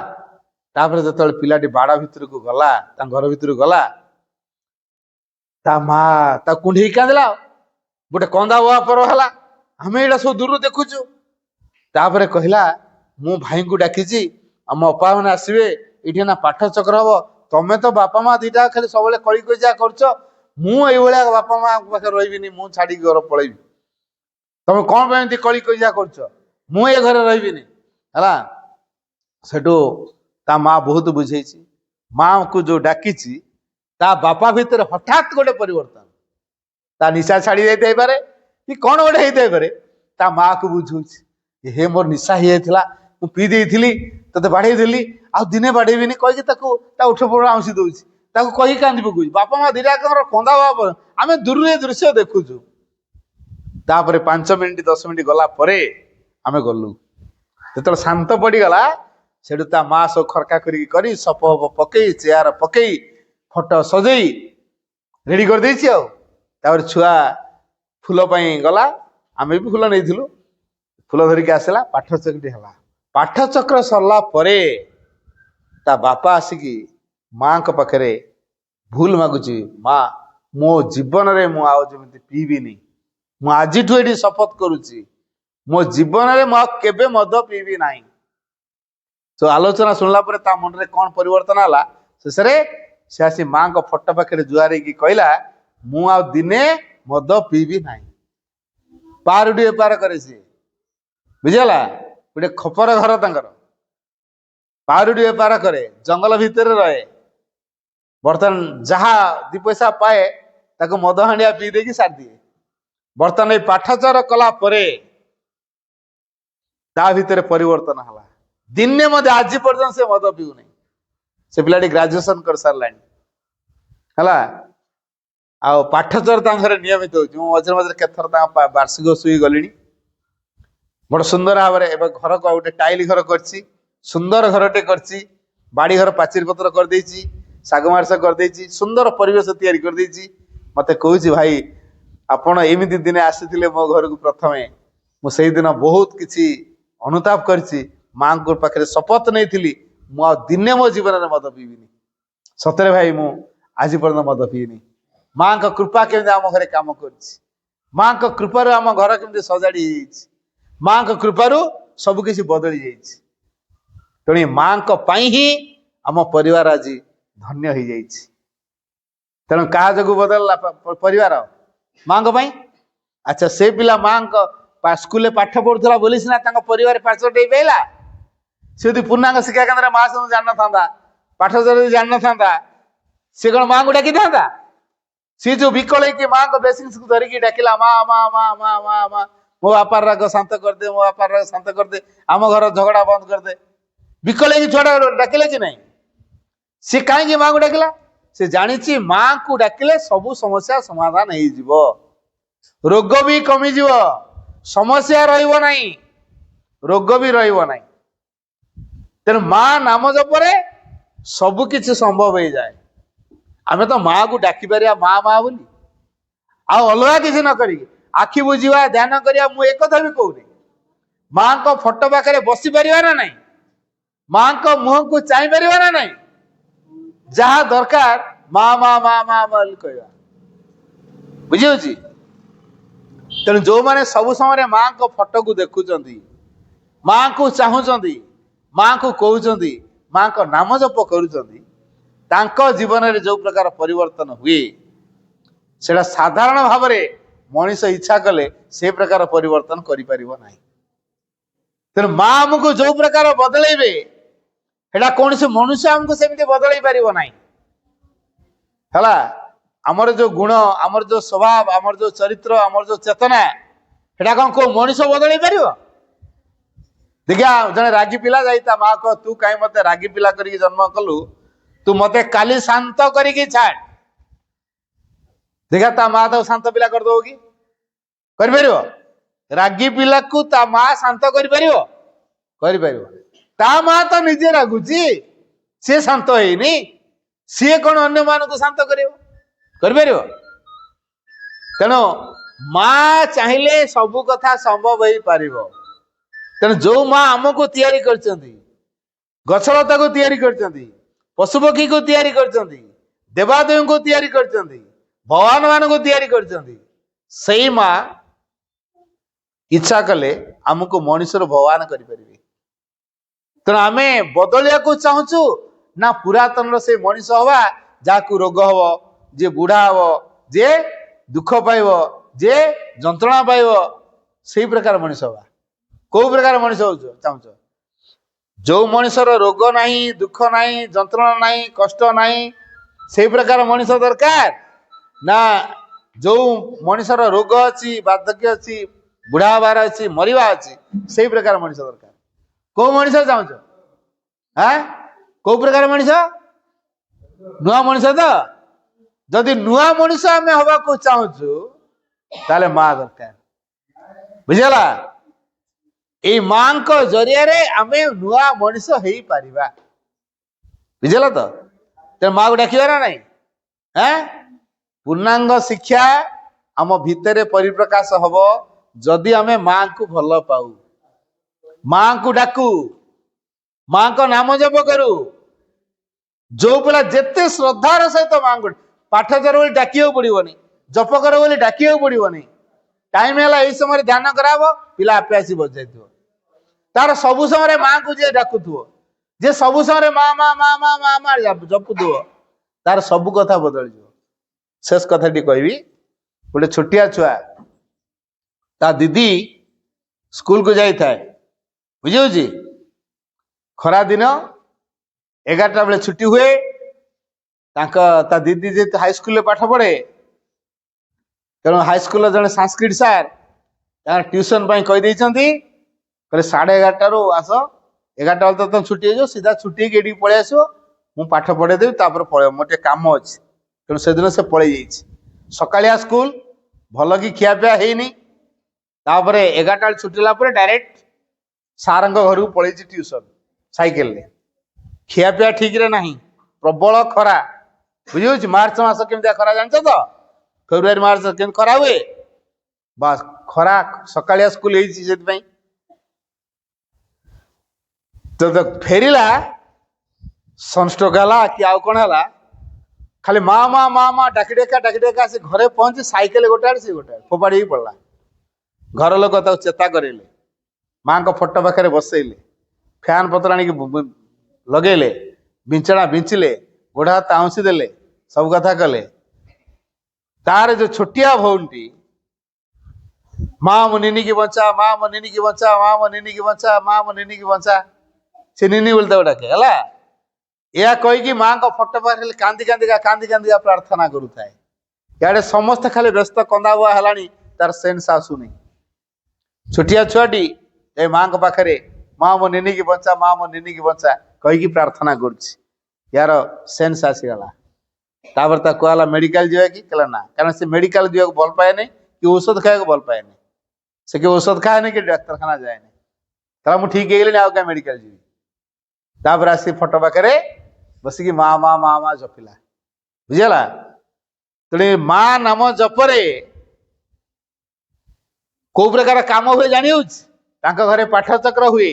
Speaker 2: ତାପରେ ଯେତେବେଳେ ପିଲାଟି ବାଡ଼ ଭିତରକୁ ଗଲା ତାଙ୍କ ଘର ଭିତରକୁ ଗଲା ତା ମା ତା କୁଣ୍ଢେଇ କାନ୍ଦିଲା, ଗୋଟେ କନ୍ଦା ବୁଆ ପର ହେଲା। ଆମେ ଏଇଟା ସବୁ ଦୂରରୁ ଦେଖୁଛୁ। ତାପରେ କହିଲା ମୁଁ ଭାଇଙ୍କୁ ଡାକିଛି ଆମ ଅପା ମାନେ ଆସିବେ, ଏଇଠି ନା ପାଠ ଚକ୍ର ହବ। ତମେ ତ ବାପା ମା ଦିଟା ଖାଲି ସବୁବେଳେ କଳି କଜିଆ କରୁଛ, ମୁଁ ଏଇଭଳିଆ ବାପା ମା ପାଖରେ ରହିବିନି, ମୁଁ ଛାଡିକି ଘର ପଳେଇବି। ତମେ କଣ ପାଇଁ ଏମିତି କଳି କଜିଆ କରୁଛ, ମୁଁ ଏ ଘରେ ରହିବିନି ହେଲା। ସେଠୁ ତା ମା ବହୁତ ବୁଝେଇଛି। ମାଙ୍କୁ ଯୋଉ ଡାକିଛି ତା ବାପା ଭିତରେ ହଠାତ୍ ଗୋଟେ ପରିବର୍ତ୍ତନ, ତା ନିଶା ଛାଡି ଯାଇଥାଇପାରେ କି କଣ ଗୋଟେ ହେଇଥାଇପାରେ। ତା ମା କୁ ବୁଝଉଛି ହେ ମୋର ନିଶା ହେଇଯାଇଥିଲା, ମୁଁ ପିଇ ଦେଇଥିଲି, ତତେ ବାଡେଇ ଦେଲି, ଆଉ ଦିନେ ବାଡେଇବିନି କହିକି ତାକୁ ତା ଉଠ ପୋଡ ଆଉଁସି ଦଉଛି, ତାକୁ କହିକି କାନ୍ଦି ପକଉଛି। ବାପା ମା ଦିଟାଙ୍କର କନ୍ଦା ଭାବ ଆମେ ଦୂରରୁ ଏ ଦୃଶ୍ୟ ଦେଖୁଛୁ। ତାପରେ 5 ମିନିଟ 10 ମିନିଟ ଗଲା ପରେ ଆମେ ଗଲୁ। ଯେତେବେଳେ ଶାନ୍ତ ପଡିଗଲା ସେଠୁ ତା ମା ସବୁ ଖରକା ଖରିକି କରି ସପ ପକେଇ ଚେୟାର ପକେଇ ଫଟୋ ସଜେଇ ରେଡି କରିଦେଇଛି। ଆଉ ତାପରେ ଛୁଆ ଫୁଲ ପାଇଁ ଗଲା, ଆମେ ବି ଫୁଲ ନେଇଥିଲୁ, ଫୁଲ ଧରିକି ଆସିଲା, ପାଠଚକ୍ରଟି ହେଲା। ପାଠଚକ୍ର ସରିଲା ପରେ ତା ବାପା ଆସିକି ମାଙ୍କ ପାଖରେ ଭୁଲ ମାଗୁଛି, ମା ମୋ ଜୀବନରେ ମୁଁ ଆଉ ଯେମିତି ପିଇବିନି, ମୁଁ ଆଜିଠୁ ଏଠି ଶପଥ କରୁଛି ମୋ ଜୀବନରେ ମୁଁ ଆଉ କେବେ ମଦ ପିଇବି ନାହିଁ। ତ ଆଲୋଚନା ଶୁଣିଲା ପରେ ତା ମନରେ କଣ ପରିବର୍ତ୍ତନ ହେଲା, ଶେଷରେ ସେ ଆସି ମାଙ୍କ ଫଟୋ ପାଖରେ ଜୁହାର ହେଇକି କହିଲା ମୁଁ ଆଉ ଦିନେ ମଦ ପିଇବି ନାହିଁ। ପାରୁଟି ବେପାର କରେ ସିଏ, ବୁଝିଗଲା। ଗୋଟେ ଖପର ଘର ତାଙ୍କର, ପାରୁଟି ବେପାର କରେ, ଜଙ୍ଗଲ ଭିତରେ ରହେ। ବର୍ତ୍ତମାନ ଯାହା 2 ପଇସା ପାଏ ତାକୁ ମଦ ହାଣ୍ଡିଆ ପିଇ ଦେଇକି ସାରିଦିଏ। ବର୍ତ୍ତମାନ ଏଇ ପାଠଚର କଲା ପରେ ତା ଭିତରେ ପରିବର୍ତ୍ତନ ହେଲା। ଦିନେ ମଧ୍ୟ ଆଜି ପର୍ଯ୍ୟନ୍ତ ସେ ମଦ ପିଉନାହିଁ। ସେ ପିଲାଟି ଗ୍ରାଜୁଏସନ କରିସାରିଲାଣି ହେଲା। ଆଉ ପାଠଚର ତାଙ୍କ ଘରେ ନିୟମିତ ହଉଛି। ମୁଁ ମଝିରେ ମଝିରେ କେତେଥର ତାଙ୍କ ବାର୍ଷିକ ଶୁଇ ଗଲିଣି। ବଡ ସୁନ୍ଦର ଭାବରେ ଏବେ ଘର ଗୋଟେ ଟାଇଲ ଘର କରିଛି, ସୁନ୍ଦର ଘରଟେ କରିଛି, ବାଡି ଘର ପାଚେରୀ ପତ୍ର କରିଦେଇଛି, ଶାଗ ମାର୍ସ କରିଦେଇଛି, ସୁନ୍ଦର ପରିବେଶ ତିଆରି କରିଦେଇଛି। ମତେ କହୁଛି ଭାଇ ଆପଣ ଏମିତି ଦିନେ ଆସିଥିଲେ ମୋ ଘରକୁ ପ୍ରଥମେ, ମୁଁ ସେଇଦିନ ବହୁତ କିଛି ଅନୁତାପ କରିଛି, माँ को पाखे शपथ नहीं थी दिने मो जीवन में मद पीबिनी सतरे भाई मु आज पर्यंत मद पीनी माँ का कृपा केमी आम घरे काम कर माँ का कृपार आम घर केमी सजाड़ी माँ का कृपार सबकिछ बदली जाइए तेणु माँ ही आम परिवार आज धन्य हो जाइए तेणु क्या जो बदलला परिवार माँ को अच्छा से पिला माँ स्कूल पाठ पढ़ुला बोली सीना परिवार पार्सल पाइला सी यदि पूर्णांग शिक्षा केन्द्र माँ सब जान था पाठ जान था सी कौन माँ को डाकी था सी जो विकल कि माँ को ब्लेसिंग्स को धरिकी डाकिला माँ माँ माँ माँ माँ माँ मो बापार राग शांत करदे मो बापार राग शांत करदे आम घर झगड़ा बंद करदे विकल छुआ डाकिले कि नहीं सी कहीं माँ को डाकिला से जानी माँ को डाकिले सब समस्या समाधान हो रोग भी कमिज समस्या रहिबो नहीं रोग भी रहिबो नहीं तेणु माँ नाम जपरे सबकि संभव हो जाए आम तो माँ को डाकी पार माँ माँ बोली अलग किसी न करी आखि बुझा ध्यान करा मुझे एक कथा भी कहूनी माँ को फोटो पाखे बसी पार ना नहीं माँ को मुह को चाह पार ना नहीं जहा दरकार माँ माँ माँ माँ कह बुझी तेणु जो मैंने सब समय माँ को फोटो को देखुं माँ को चाहूँगी माँ को कहते माँ को नाम जप कर जीवन में जो प्रकार परिवर्तन हुए से साधारण भाव में मनीष इच्छा कले से प्रकार परिवर्तन करें तेणु माँ आमको जो प्रकार बदलैबे सेटा कौन से मनुष्य आमको सेमती बदल पार ना आमर जो गुण आमर जो स्वभाव आमर जो चरित्र आमर जो चेतना सेटा कौन को मनीष बदल पार देखिया जने रागी पिला जाता माँ कह तू कहीं मत रागी पिला करके जन्म कलु तू मत काली शांत करके छाड़ देखा ता माँ तो शांत पिला कर दो कि रागी पिला को ता माँ शांत कर ता माँ तो निजे रागुची सी शांत होनी सी कौन अन्य मान को शांत कर तेणु माँ चाहिए सबू कथा संभव हो पार तेणु जो माँ आमको तैयारी करचंदी गछलता को तैयारी करचंदी पशुपक्षी को तैयारी करचंदी देवादेवी को तैयारी करचंदी भगवान मान को तैयारी करचंदी सही माँ इच्छा कले आमको मनुष्य भगवान करें तेणु आम बदलिया को चाहूँ ना पुरातन से मनीष हवा जहाँ रोग हम जे बुढ़ा हम जे दुख पाइब जे जंत्रणा पाइब से प्रकार मनीष हवा कौ प्रकार मनीष हो चाहूच जो मनुष्यर रोग नहीं दुख नहीं जंत्रणा नहीं कष्ट नहीं से प्रकार मनीष दरकार ना जो मनुष्यर रोग अच्छी बार्धक्य अच्छी बुढ़ा हबार अच्छी मरवा अच्छी से प्रकार मनीष दरकार कौ मनीष चाहूच हाँ कौ प्रकार मनीष नुआ मनीष तो जदि नुआ मनीष आम हवा को चाहूचु ताले माँ दरकार बुझला ये माँ को जरिया आम नुआ मनीष हो पारिबा बुझल तो तेरे माँ को डाकिबा ना नहीं हाँ पूर्णांग शिक्षा आम भितर परिप्रकाश हम जदि आम माँ को भल पाऊ माँ को डाकू माँ को नाम जप करू जो पिला जिते श्रद्धार सहित माँ को पाठ कर बोली डाक पड़ोनी जप कर बोली डाक पड़ोनी टाइम है यही समय ध्यान कराब पिला आपे आसी बजाई तार सबु समय माँ को जे डाकुथो जे सबु समय माँ माँ माँ माँ माँ माँ जपुथो तार सबु कथा बदल जाओ शेष कथा कहबी गोटे छोटिया छुआ ता दीदी स्कूल को जाई थाए बुझी खरा दिन 11टा बेले छुट्टी हुए ता दीदी जे हाई स्कूल पाठ पढ़े तेणु हाई स्कूल जड़े संस्कृत सार ट्यूशन कही कहले 11:30 आस 11टा बेले तो छुट्टी हो सीधा छुट्टी ये पलि आस मु पाठ पढ़ेदेवी पलि मोटे कम अच्छे तेणु से दिन से पलि जाइए सकालिया स्कूल भल कि खियापिया है 11टा छुट्टी लापर डायरेक्ट सार घर को पलि ट्यूशन साइकेल खियापिया ठीक रे नहीं प्रबल खरा बुझे मार्च मास केमी खरा जान तो फेब्रुआरी मार्च के खरा हुए बस खरा सकालिया स्कूल से ତ ଫେରିଲା ସନଷ୍ଟ୍ରୋକ ହେଲା କି ଆଉ କଣ ହେଲା, ଖାଲି ମା ମା ମା ମା ଡାକି ଡାକା ସେ ଘରେ ପହଞ୍ଚି ସାଇକେଲ ଗୋଟେ ଆଡେ ସେ ଗୋଟେ ଆଡେ ଫୋପାଡ଼ି ହେଇକି ପଡିଲା। ଘର ଲୋକ ତାକୁ ଚେତା କରେଇଲେ, ମାଙ୍କ ଫଟୋ ପାଖରେ ବସେଇଲେ, ଫ୍ୟାନ ପତ୍ର ଆଣିକି ଲଗେଇଲେ, ବିଞ୍ଚଣା ବିଞ୍ଚିଲେ, ଗୋଡ ହାତ ଆଉଁସି ଦେଲେ, ସବୁ କଥା କଲେ। ତାର ଯୋଉ ଛୋଟିଆ ଭଉଣୀଟି, ମା ମୋ ନିନିକି ବଞ୍ଚା, ମା ମୋ ନିନିକି ବଞ୍ଚା, ମା ମୋ ନିନିକି ବଞ୍ଚା, ମା ମୋ ନିନିକି ବଞ୍ଚା, ସେ ନିନି ବୋଲି ତାକୁ ଡାକେ ହେଲା। ଏହା କହିକି ମାଙ୍କ ଫଟୋ ପାଖରେ କାନ୍ଦି କାନ୍ଦିକା ପ୍ରାର୍ଥନା କରୁଥାଏ। ଇଆଡେ ସମସ୍ତେ ଖାଲି ବ୍ୟସ୍ତ କନ୍ଦା ବୁଆ ହେଲାଣି, ତାର ସେନ୍ସ ଆସୁନି। ଛୋଟିଆ ଛୁଆଟି ଏ ମାଙ୍କ ପାଖରେ ମା ମୋ ନିନିକି ବଞ୍ଚା, ମା ମୋ ନିନିକି ବଞ୍ଚା କହିକି ପ୍ରାର୍ଥନା କରୁଛି। ୟାର ସେନ୍ସ ଆସିଗଲା। ତାପରେ ତାକୁ କୁହାଗଲା ମେଡିକାଲ ଯିବା କି? କହିଲା ନା, କାରଣ ସେ ମେଡିକାଲ ଯିବାକୁ ଭଲ ପାଏନି କି ଔଷଧ ଖାଇବାକୁ ଭଲ ପାଏନି। ସେ କି ଔଷଧ ଖାଏନି କି ଡାକ୍ତରଖାନା ଯାଏନି। କହିଲା ମୁଁ ଠିକ ହେଇଗଲିଣି, ଆଉ କାହିଁ ମେଡିକାଲ ଯିବି। ତାପରେ ଆସି ଫଟୋ ପାଖରେ ବସିକି ମା ମା ମା ମା ଜପିଲା। ବୁଝିଗଲା? ତେଣୁ ମା ନାମ ଜପରେ କୋଉ ପ୍ରକାର କାମ ହୁଏ ଜାଣି ହଉଛି? ତାଙ୍କ ଘରେ ପାଠ ଚକ୍ର ହୁଏ,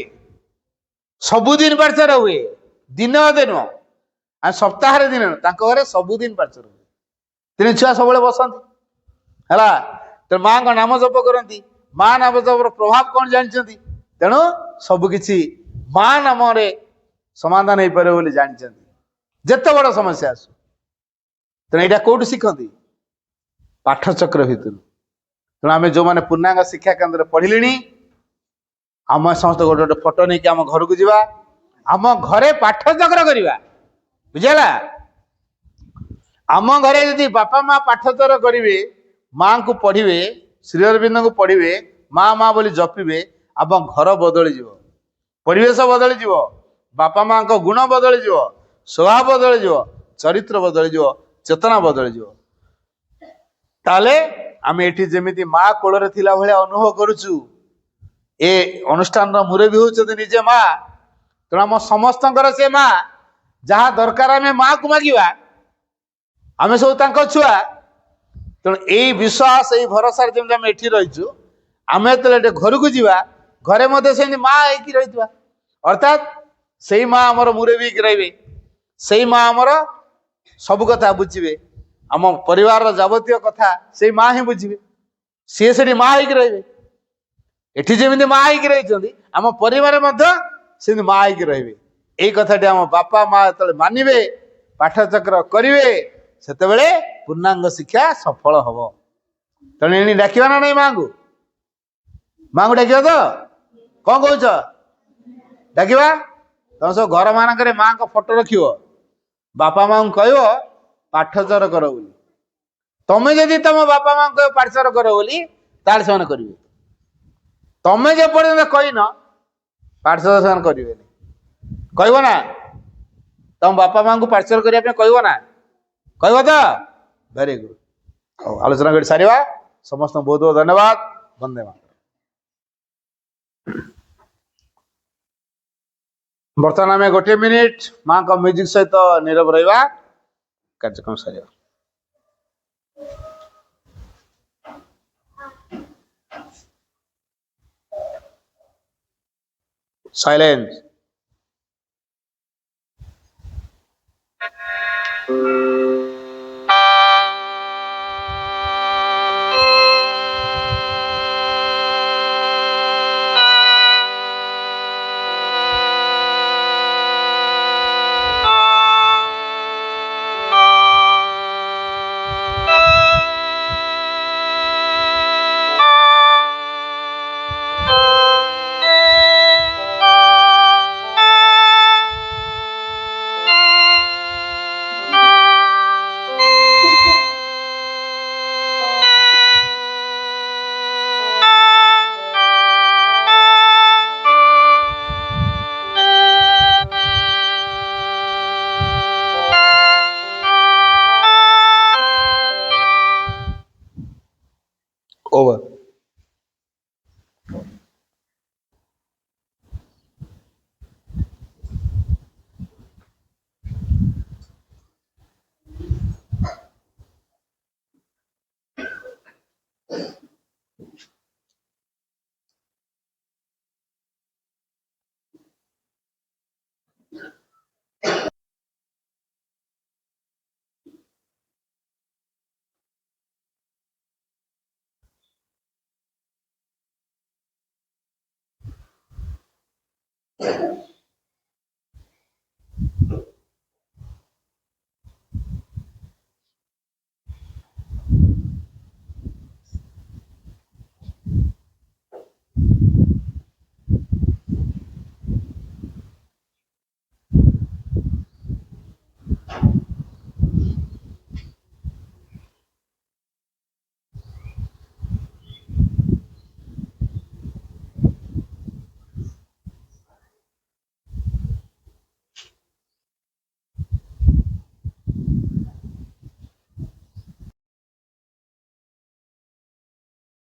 Speaker 2: ସବୁଦିନ ପାଠଚକ୍ର ହୁଏ, ଦିନ ଅଧେ ନୁହଁ, ଆଉ ସପ୍ତାହରେ ଦିନ ନୁହଁ, ତାଙ୍କ ଘରେ ସବୁଦିନ ପାଠଚକ୍ର ହୁଏ। ତିନି ଛୁଆ ସବୁବେଳେ ବସନ୍ତି ହେଲା। ତେଣୁ ମାଙ୍କ ନାମ ଜପ କରନ୍ତି। ମା ନାମ ଜପର ପ୍ରଭାବ କଣ ଜାଣିଛନ୍ତି? ତେଣୁ ସବୁ କିଛି ମା ନାମରେ ସମାଧାନ ହେଇପାରିବ ବୋଲି ଜାଣିଛନ୍ତି, ଯେତେ ବଡ ସମସ୍ୟା ଆସୁ। ତେଣୁ ଏଇଟା କୋଉଠୁ ଶିଖନ୍ତି? ପାଠଚକ୍ର ଭିତରୁ। ତେଣୁ ଆମେ ଯୋଉମାନେ ପୂର୍ଣ୍ଣାଙ୍ଗ ଶିକ୍ଷା କେନ୍ଦ୍ରରେ ପଢିଲେଣି, ଆମେ ସମସ୍ତେ ଗୋଟେ ଗୋଟେ ଫଟୋ ନେଇକି ଆମ ଘରକୁ ଯିବା, ଆମ ଘରେ ପାଠଚକ୍ର କରିବା। ବୁଝିଲା? ଆମ ଘରେ ଯଦି ବାପା ମା ପାଠଚକ୍ର କରିବେ, ମାଙ୍କୁ ପଢିବେ, ଶ୍ରୀ ଅରବିନ୍ଦଙ୍କୁ ପଢିବେ, ମା ମା ବୋଲି ଜପିବେ, ଆମ ଘର ବଦଳିଯିବ, ପରିବେଶ ବଦଳିଯିବ, ବାପା ମାଙ୍କ ଗୁଣ ବଦଳିଯିବ, ସ୍ୱଭାବ ବଦଳିଯିବ, ଚରିତ୍ର ବଦଳିଯିବ, ଚେତନା ବଦଳିଯିବ। ତାହେଲେ ଆମେ ଏଠି ଯେମିତି ମା କୋଳରେ ଥିଲା ଭଳିଆ ଅନୁଭବ କରୁଛୁ, ଏ ଅନୁଷ୍ଠାନର ମୁରବୀ ହଉଛନ୍ତି ନିଜେ ମା। ତେଣୁ ଆମ ସମସ୍ତଙ୍କର ସେ ମା, ଯାହା ଦରକାର ଆମେ ମାକୁ ମାଗିବା, ଆମେ ସବୁ ତାଙ୍କ ଛୁଆ। ତେଣୁ ଏଇ ବିଶ୍ୱାସ, ଏଇ ଭରସାରେ ଯେମିତି ଆମେ ଏଠି ରହିଛୁ, ଆମେ ଯେତେବେଳେ ଘରକୁ ଯିବା, ଘରେ ମଧ୍ୟ ସେମିତି ମା ହେଇକି ରହିଥିବା। ଅର୍ଥାତ୍ ସେଇ ମା ଆମର ମୁରବୀ ହେଇକି ରହିବେ, ସେଇ ମା ଆମର ସବୁ କଥା ବୁଝିବେ, ଆମ ପରିବାରର ଯାବତୀୟ କଥା ସେଇ ମା ହିଁ ବୁଝିବେ, ସିଏ ସେଠି ମା ହେଇକି ରହିବେ। ଏଠି ଯେମିତି ମା ହେଇକି ରହିଛନ୍ତି, ଆମ ପରିବାର ମଧ୍ୟ ସେମିତି ମା ହେଇକି ରହିବେ। ଏଇ କଥାଟି ଆମ ବାପା ମା ଯେତେବେଳେ ମାନିବେ, ପାଠଚକ୍ର କରିବେ, ସେତେବେଳେ ପୂର୍ଣ୍ଣାଙ୍ଗ ଶିକ୍ଷା ସଫଳ ହବ। ତେଣୁ ଏଣି ଡାକିବା ନା ନାଇଁ ମାଙ୍କୁ? ମାଙ୍କୁ ଡାକିବା ତ? କଣ କହୁଛ? ଡାକିବା? ତମେ ସବୁ ଘର ମାନଙ୍କରେ ମାଙ୍କ ଫଟୋ ରଖିବ, ବାପା ମାଙ୍କୁ କହିବ ପାଠଚକ୍ର କର ବୋଲି। ତମେ ଯଦି ତମ ବାପା ମାଙ୍କୁ କହିବ ପାଠଚକ୍ର କର ବୋଲି, ତାହେଲେ ସେମାନେ କରିବେ। ତମେ ଯେ ପର୍ଯ୍ୟନ୍ତ କହିନ, ପାଠଚକ୍ର ସେମାନେ କରିବେନି। କହିବ ନା? ତମ ବାପା ମାଙ୍କୁ ପାଠଚକ୍ର କରିବା ପାଇଁ କହିବ ନା? କହିବ ତ? Very good. ହଉ, ଆଲୋଚନା କରି ସାରିବା। ସମସ୍ତଙ୍କୁ ବହୁତ ବହୁତ ଧନ୍ୟବାଦ। ବନ୍ଦେ ମାତରମ୍। ବର୍ତ୍ତମାନ ଆମେ 1 ମିନିଟ ମାଙ୍କ ମ୍ୟୁଜିକ ସହିତ ନୀରବ ରହିବା, କାର୍ଯ୍ୟକ୍ରମ ସାରିବା। ସାଇଲେନ୍ସ।